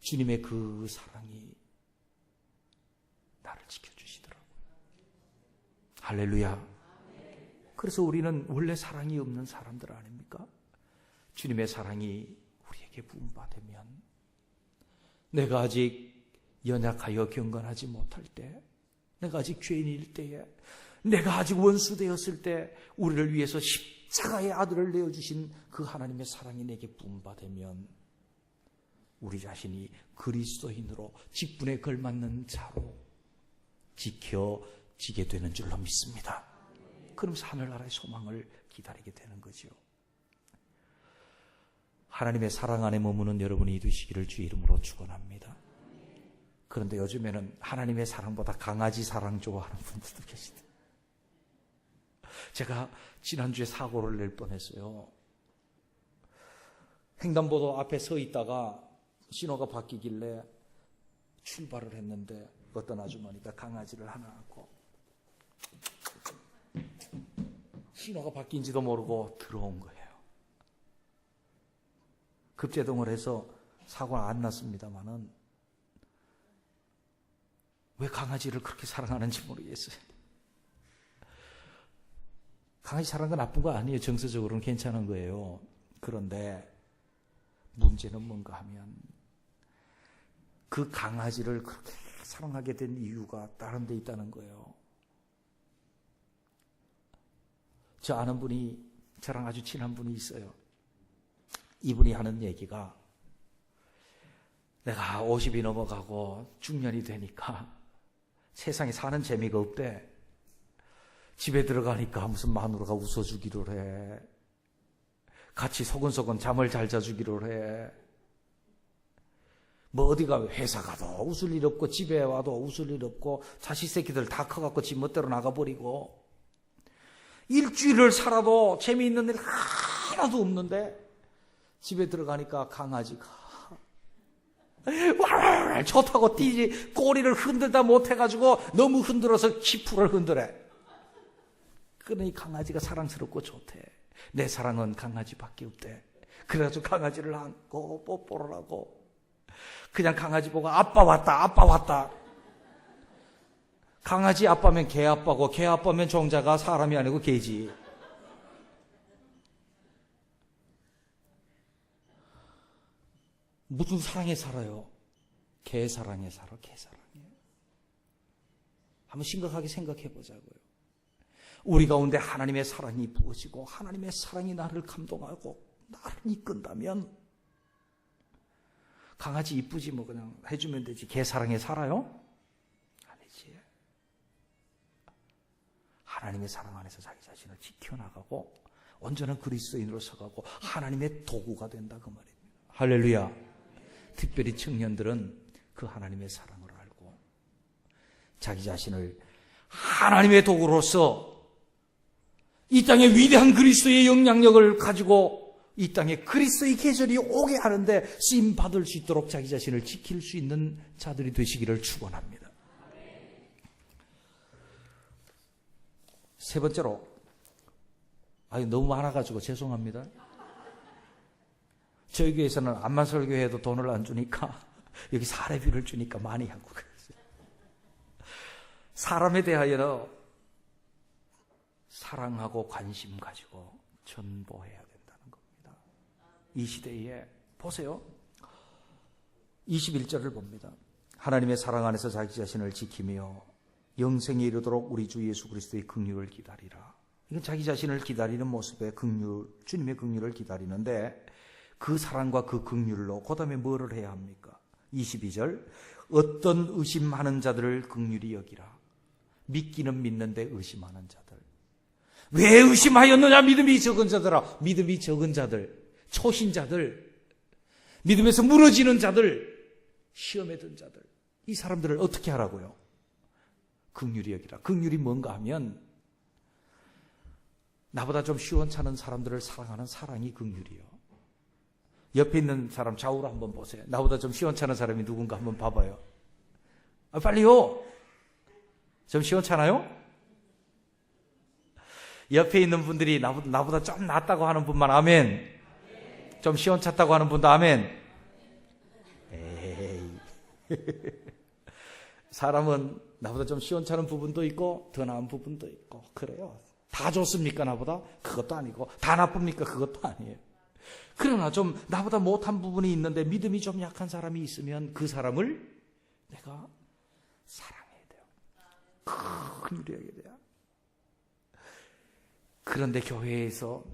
주님의 그 사랑이 나를 지켜주시더라고요. 할렐루야. 그래서 우리는 원래 사랑이 없는 사람들 아닙니까? 주님의 사랑이 우리에게 부음받으면 내가 아직 연약하여 경건하지 못할 때, 내가 아직 죄인일 때에, 내가 아직 원수 되었을 때 우리를 위해서 십자가의 아들을 내어주신 그 하나님의 사랑이 내게 부음받으면 우리 자신이 그리스도인으로 직분에 걸맞는 자로 지켜지게 되는 줄로 믿습니다. 그러면서 하늘나라의 소망을 기다리게 되는 거죠. 하나님의 사랑 안에 머무는 여러분이 되시기를 주의 이름으로 축원합니다. 그런데 요즘에는 하나님의 사랑보다 강아지 사랑 좋아하는 분들도 계시다. 제가 지난주에 사고를 낼 뻔했어요. 횡단보도 앞에 서 있다가 신호가 바뀌길래 출발을 했는데 어떤 아주머니가 강아지를 하나 안고 신호가 바뀐지도 모르고 들어온 거예요. 급제동을 해서 사고는 안 났습니다만은 왜 강아지를 그렇게 사랑하는지 모르겠어요. 강아지 사랑은 나쁜 거 아니에요. 정서적으로는 괜찮은 거예요. 그런데 문제는 뭔가 하면 그 강아지를 그렇게 사랑하게 된 이유가 다른 데 있다는 거예요. 저 아는 분이, 저랑 아주 친한 분이 있어요. 이분이 하는 얘기가 내가 50이 넘어가고 중년이 되니까 세상에 사는 재미가 없대. 집에 들어가니까 무슨 마누라가 웃어주기를 해. 같이 소근소근 잠을 잘 자주기를 해. 뭐 어디 가면 회사 가도 웃을 일 없고 집에 와도 웃을 일 없고 자식 새끼들 다 커갖고 지 멋대로 나가버리고 일주일을 살아도 재미있는 일 하나도 없는데 집에 들어가니까 강아지가 와랄 좋다고 뛰지 꼬리를 흔들다 못해가지고 너무 흔들어서 지푸를 흔들어. 그러니 강아지가 사랑스럽고 좋대. 내 사랑은 강아지밖에 없대. 그래가지고 강아지를 안고 뽀뽀를 하고 그냥 강아지 보고 아빠 왔다 아빠 왔다. 강아지 아빠면 개 아빠고 개 아빠면 종자가 사람이 아니고 개지. 무슨 사랑에 살아요? 개 사랑에 살아, 개 사랑에. 한번 심각하게 생각해 보자고요. 우리 가운데 하나님의 사랑이 부어지고 하나님의 사랑이 나를 감동하고 나를 이끈다면 강아지 이쁘지 뭐 그냥 해주면 되지. 개 사랑에 살아요? 아니지. 하나님의 사랑 안에서 자기 자신을 지켜나가고 온전한 그리스도인으로 서가고 하나님의 도구가 된다 그 말입니다. 할렐루야. 특별히 청년들은 그 하나님의 사랑을 알고 자기 자신을 하나님의 도구로서 이 땅에 위대한 그리스도의 영향력을 가지고 이 땅에 그리스도의 계절이 오게 하는데 쓰임 받을 수 있도록 자기 자신을 지킬 수 있는 자들이 되시기를 축원합니다. 세 번째로, 너무 많아가지고 죄송합니다. 저희 교회에서는 암만 설교해도 돈을 안 주니까 여기 사례비를 주니까 많이 하고 그랬어요. 사람에 대하여 사랑하고 관심 가지고 전보해야 된다는 겁니다. 이 시대에 보세요. 21절을 봅니다. 하나님의 사랑 안에서 자기 자신을 지키며 영생에 이르도록 우리 주 예수 그리스도의 긍휼을 기다리라. 이건 자기 자신을 기다리는 모습의 긍휼, 주님의 긍휼을 기다리는데 그 사랑과 그 긍휼로 그 다음에 뭐를 해야 합니까? 22절 어떤 의심하는 자들을 긍휼히 여기라. 믿기는 믿는데 의심하는 자들. 왜 의심하였느냐? 믿음이 적은 자들아. 믿음이 적은 자들, 초신자들, 믿음에서 무너지는 자들, 시험에 든 자들, 이 사람들을 어떻게 하라고요? 긍휼히 여기라. 긍휼이 뭔가 하면 나보다 좀 시원찮은 사람들을 사랑하는 사랑이 긍휼이요. 옆에 있는 사람 좌우로 한번 보세요. 나보다 좀 시원찮은 사람이 누군가 한번 봐봐요. 빨리요. 좀 시원찮아요? 옆에 있는 분들이 나보다 좀 낫다고 하는 분만 아멘. 좀 시원찮다고 하는 분도 아멘. 에이. 사람은 나보다 좀 시원찮은 부분도 있고 더 나은 부분도 있고 그래요. 다 좋습니까 나보다? 그것도 아니고 다 나쁩니까? 그것도 아니에요. 그러나 좀 나보다 못한 부분이 있는데 믿음이 좀 약한 사람이 있으면 그 사람을 내가 사랑해야 돼요. 긍휼히 여겨야 돼요. 그런데 교회에서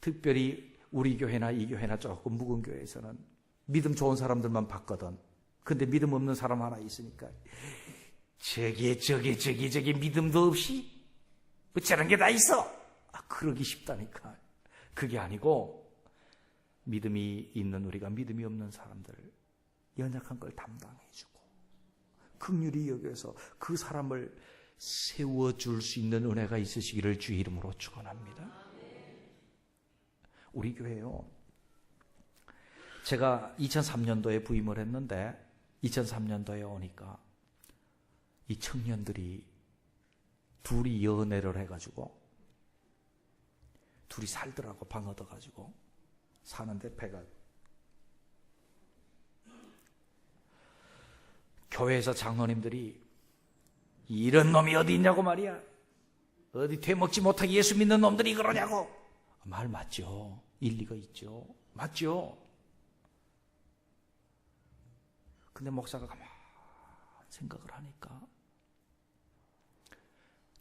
특별히 우리 교회나 이 교회나 조금 묵은 교회에서는 믿음 좋은 사람들만 봤거든. 근데 믿음 없는 사람 하나 있으니까 저기 믿음도 없이 뭐 저런 게 다 있어. 그러기 쉽다니까. 그게 아니고 믿음이 있는 우리가 믿음이 없는 사람들 연약한 걸 담당해주고 긍휼히 여겨서 그 사람을 세워줄 수 있는 은혜가 있으시기를 주의 이름으로 축원합니다. 우리 교회요. 제가 2003년도에 부임을 했는데 2003년도에 오니까 이 청년들이 둘이 연애를 해가지고 둘이 살더라고. 방 얻어가지고 사는데 배가 교회에서 장로님들이 이런 놈이 어디 있냐고 말이야. 어디 되먹지 못하게 예수 믿는 놈들이 그러냐고. 말 맞죠. 일리가 있죠. 맞죠. 근데 목사가 가만히 생각을 하니까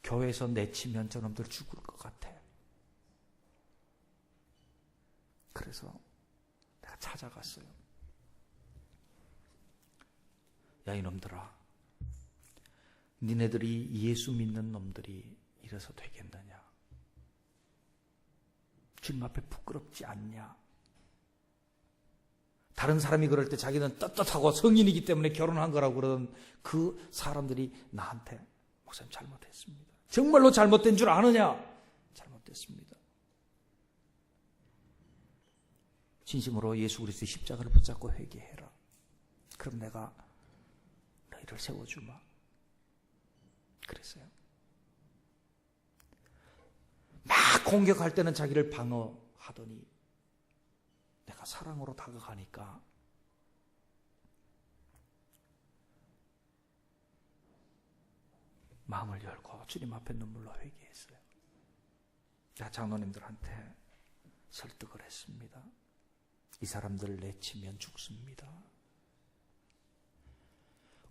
교회에서 내치면 저놈들 죽을 것 같아. 그래서 내가 찾아갔어요. 야 이놈들아, 니네들이 예수 믿는 놈들이 이래서 되겠느냐? 주님 앞에 부끄럽지 않냐? 다른 사람이 그럴 때 자기는 떳떳하고 성인이기 때문에 결혼한 거라고 그러던 그 사람들이 나한테 목사님 잘못했습니다. 정말로 잘못된 줄 아느냐? 잘못됐습니다. 진심으로 예수 그리스도의 십자가를 붙잡고 회개해라. 그럼 내가 너희를 세워주마. 그랬어요. 막 공격할 때는 자기를 방어하더니 내가 사랑으로 다가가니까 마음을 열고 주님 앞에 눈물로 회개했어요. 장로님들한테 설득을 했습니다. 이 사람들을 내치면 죽습니다.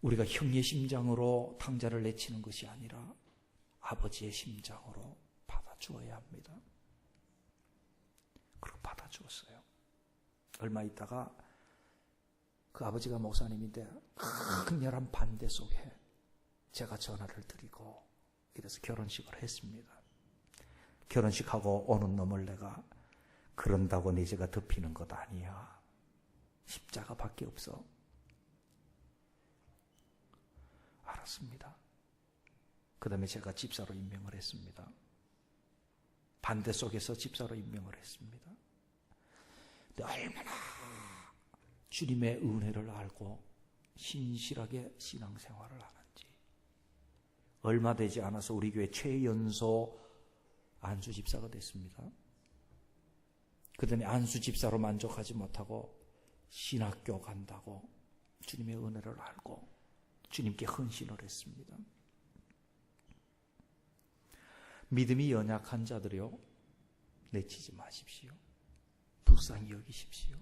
우리가 형의 심장으로 탕자를 내치는 것이 아니라 아버지의 심장으로 받아주어야 합니다. 그리고 받아주었어요. 얼마 있다가 그 아버지가 목사님인데 강렬한 반대 속에 제가 전화를 드리고 이래서 결혼식을 했습니다. 결혼식하고 오는 놈을 내가 그런다고 네 죄가 덮이는 것 아니야. 십자가밖에 없어. 알았습니다. 그 다음에 제가 집사로 임명을 했습니다. 반대 속에서 집사로 임명을 했습니다. 근데 얼마나 주님의 은혜를 알고 신실하게 신앙생활을 하는지. 얼마 되지 않아서 우리 교회 최연소 안수 집사가 됐습니다. 그다음에 안수 집사로 만족하지 못하고 신학교 간다고 주님의 은혜를 알고 주님께 헌신을 했습니다. 믿음이 연약한 자들이요, 내치지 마십시오. 불쌍히 여기십시오.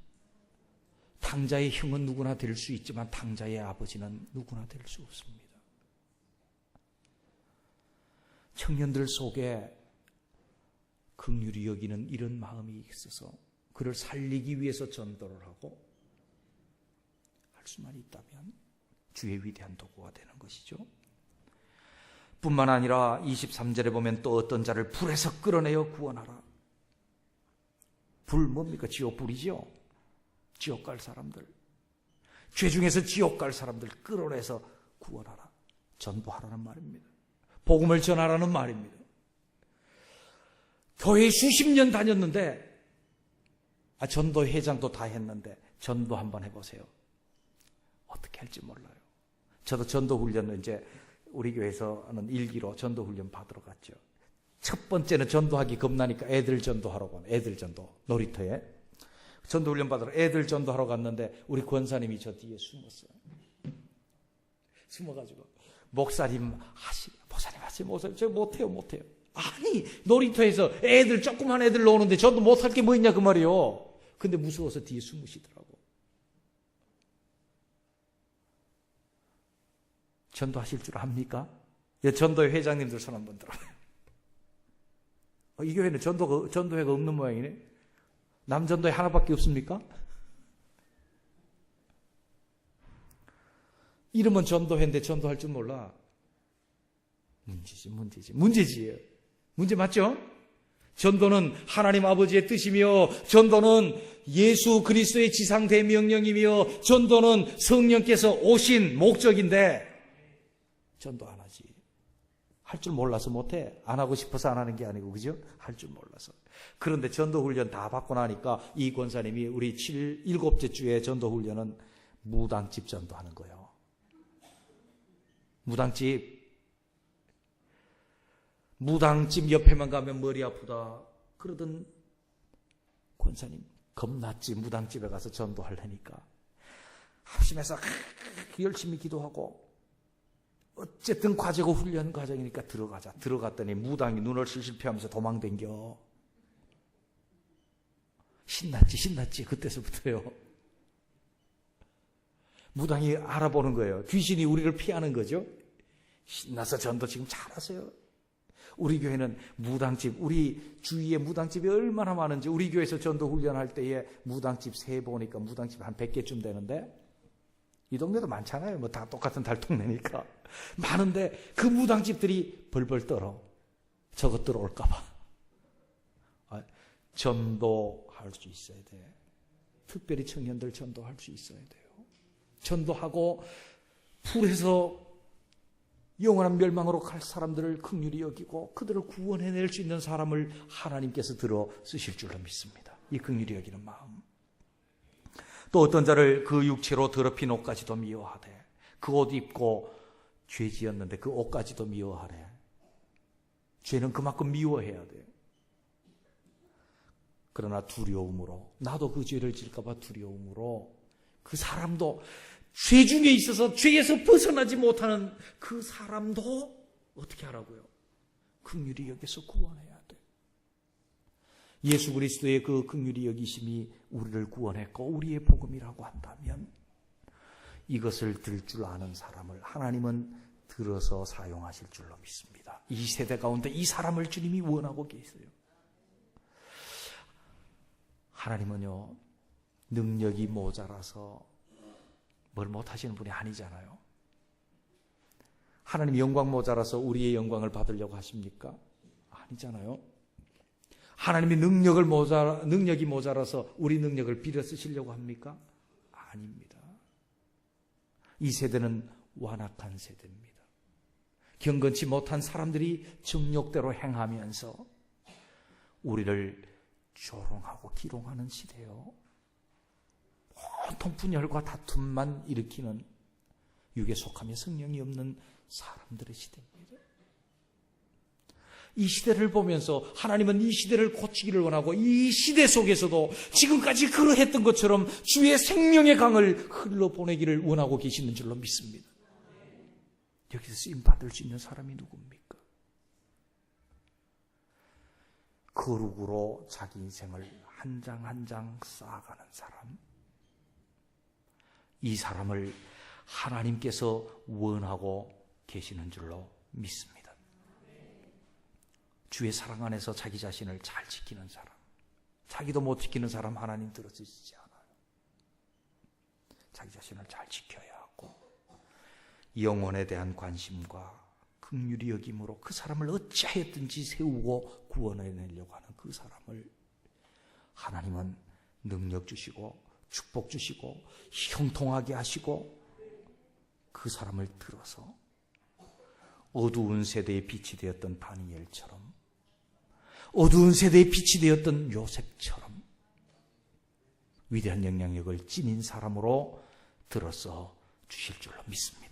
탕자의 형은 누구나 될 수 있지만 탕자의 아버지는 누구나 될 수 없습니다. 청년들 속에 긍휼히 여기는 이런 마음이 있어서 그를 살리기 위해서 전도를 하고 할 수만 있다면 주의 위대한 도구가 되는 것이죠. 뿐만 아니라 23절에 보면 또 어떤 자를 불에서 끌어내어 구원하라. 불 뭡니까? 지옥 불이죠. 지옥 갈 사람들, 죄 중에서 지옥 갈 사람들 끌어내서 구원하라. 전도하라는 말입니다. 복음을 전하라는 말입니다. 교회 수십 년 다녔는데, 전도 회장도 다 했는데 전도 한번 해보세요. 어떻게 할지 몰라요. 저도 전도 훈련을 이제 우리 교회에서는 1기로 전도 훈련 받으러 갔죠. 첫 번째는 전도하기 겁나니까 애들 전도하러 간, 애들 전도 놀이터에 전도 훈련 받으러 애들 전도하러 갔는데 우리 권사님이 저 뒤에 숨었어요. 숨어가지고 목사님 하시면 저 못해요. 아니, 놀이터에서 애들, 조그만 애들 노는데 저도 못할 게 뭐 있냐 그 말이요. 근데 무서워서 뒤에 숨으시더라고. 전도하실 줄 압니까? 전도회 회장님들 손 한번 들어봐요. 이 교회는 전도회가 없는 모양이네. 남전도회 하나밖에 없습니까? 이름은 전도회인데 전도할 줄 몰라. 문제지. 문제 맞죠? 전도는 하나님 아버지의 뜻이며, 전도는 예수 그리스도의 지상대명령이며, 전도는 성령께서 오신 목적인데 전도 안 하지. 할 줄 몰라서 못해. 안 하고 싶어서 안 하는 게 아니고, 그죠? 할 줄 몰라서. 그런데 전도 훈련 다 받고 나니까 이 권사님이 우리 7째 주에 전도 훈련은 무당집 전도하는 거예요. 무당집 옆에만 가면 머리 아프다 그러던 권사님, 겁났지. 무당집에 가서 전도하려니까 합심해서 열심히 기도하고, 어쨌든 과제고 훈련 과정이니까 들어갔더니 무당이 눈을 슬슬 펴면서 도망댕겨. 신났지. 그때서부터요. 무당이 알아보는 거예요. 귀신이 우리를 피하는 거죠. 신나서 전도 지금 잘하세요. 우리 교회는 무당집, 우리 주위에 무당집이 얼마나 많은지, 우리 교회에서 전도 훈련할 때에 무당집 세 보니까 무당집 한 100개쯤 되는데, 이 동네도 많잖아요. 뭐 다 똑같은 달동네니까. 많은데 그 무당집들이 벌벌 떨어. 저것들 올까봐. 전도할 수 있어야 돼. 특별히 청년들 전도할 수 있어야 돼요. 전도하고 풀에서 영원한 멸망으로 갈 사람들을 긍휼히 여기고 그들을 구원해낼 수 있는 사람을 하나님께서 들어 쓰실 줄로 믿습니다. 이 긍휼히 여기는 마음. 또 어떤 자를 그 육체로 더럽힌 옷까지도 미워하되 그 옷 입고 죄 지었는데 그 옷까지도 미워하래. 죄는 그만큼 미워해야 돼. 그러나 두려움으로, 나도 그 죄를 질까 봐 두려움으로 그 사람도, 죄 중에 있어서 죄에서 벗어나지 못하는 그 사람도 어떻게 하라고요? 긍휼히 여기서 구원해야 돼. 예수 그리스도의 그 긍휼히 여기심이 우리를 구원했고 우리의 복음이라고 한다면 이것을 들 줄 아는 사람을 하나님은 들어서 사용하실 줄로 믿습니다. 이 세대 가운데 이 사람을 주님이 원하고 계세요. 하나님은요, 능력이 모자라서 뭘 못하시는 분이 아니잖아요. 하나님 영광 모자라서 우리의 영광을 받으려고 하십니까? 아니잖아요. 하나님이 능력이 모자라서 우리 능력을 빌어 쓰시려고 합니까? 아닙니다. 이 세대는 완악한 세대입니다. 경건치 못한 사람들이 정욕대로 행하면서 우리를 조롱하고 기롱하는 시대요. 온통 분열과 다툼만 일으키는, 육에 속하며 성령이 없는 사람들의 시대입니다. 이 시대를 보면서 하나님은 이 시대를 고치기를 원하고 이 시대 속에서도 지금까지 그러했던 것처럼 주의 생명의 강을 흘러보내기를 원하고 계시는 줄로 믿습니다. 여기서 쓰임받을 수 있는 사람이 누굽니까? 거룩으로 자기 인생을 한 장 한 장 쌓아가는 사람, 이 사람을 하나님께서 원하고 계시는 줄로 믿습니다. 주의 사랑 안에서 자기 자신을 잘 지키는 사람, 자기도 못 지키는 사람 하나님 들어주시지 않아요. 자기 자신을 잘 지켜야 하고 영혼에 대한 관심과 긍휼히 여김으로 그 사람을 어찌하였든지 세우고 구원해내려고 하는 그 사람을 하나님은 능력 주시고 축복 주시고 형통하게 하시고 그 사람을 들어서 어두운 세대의 빛이 되었던 다니엘처럼, 어두운 세대의 빛이 되었던 요셉처럼 위대한 영향력을 지닌 사람으로 들어서 주실 줄로 믿습니다.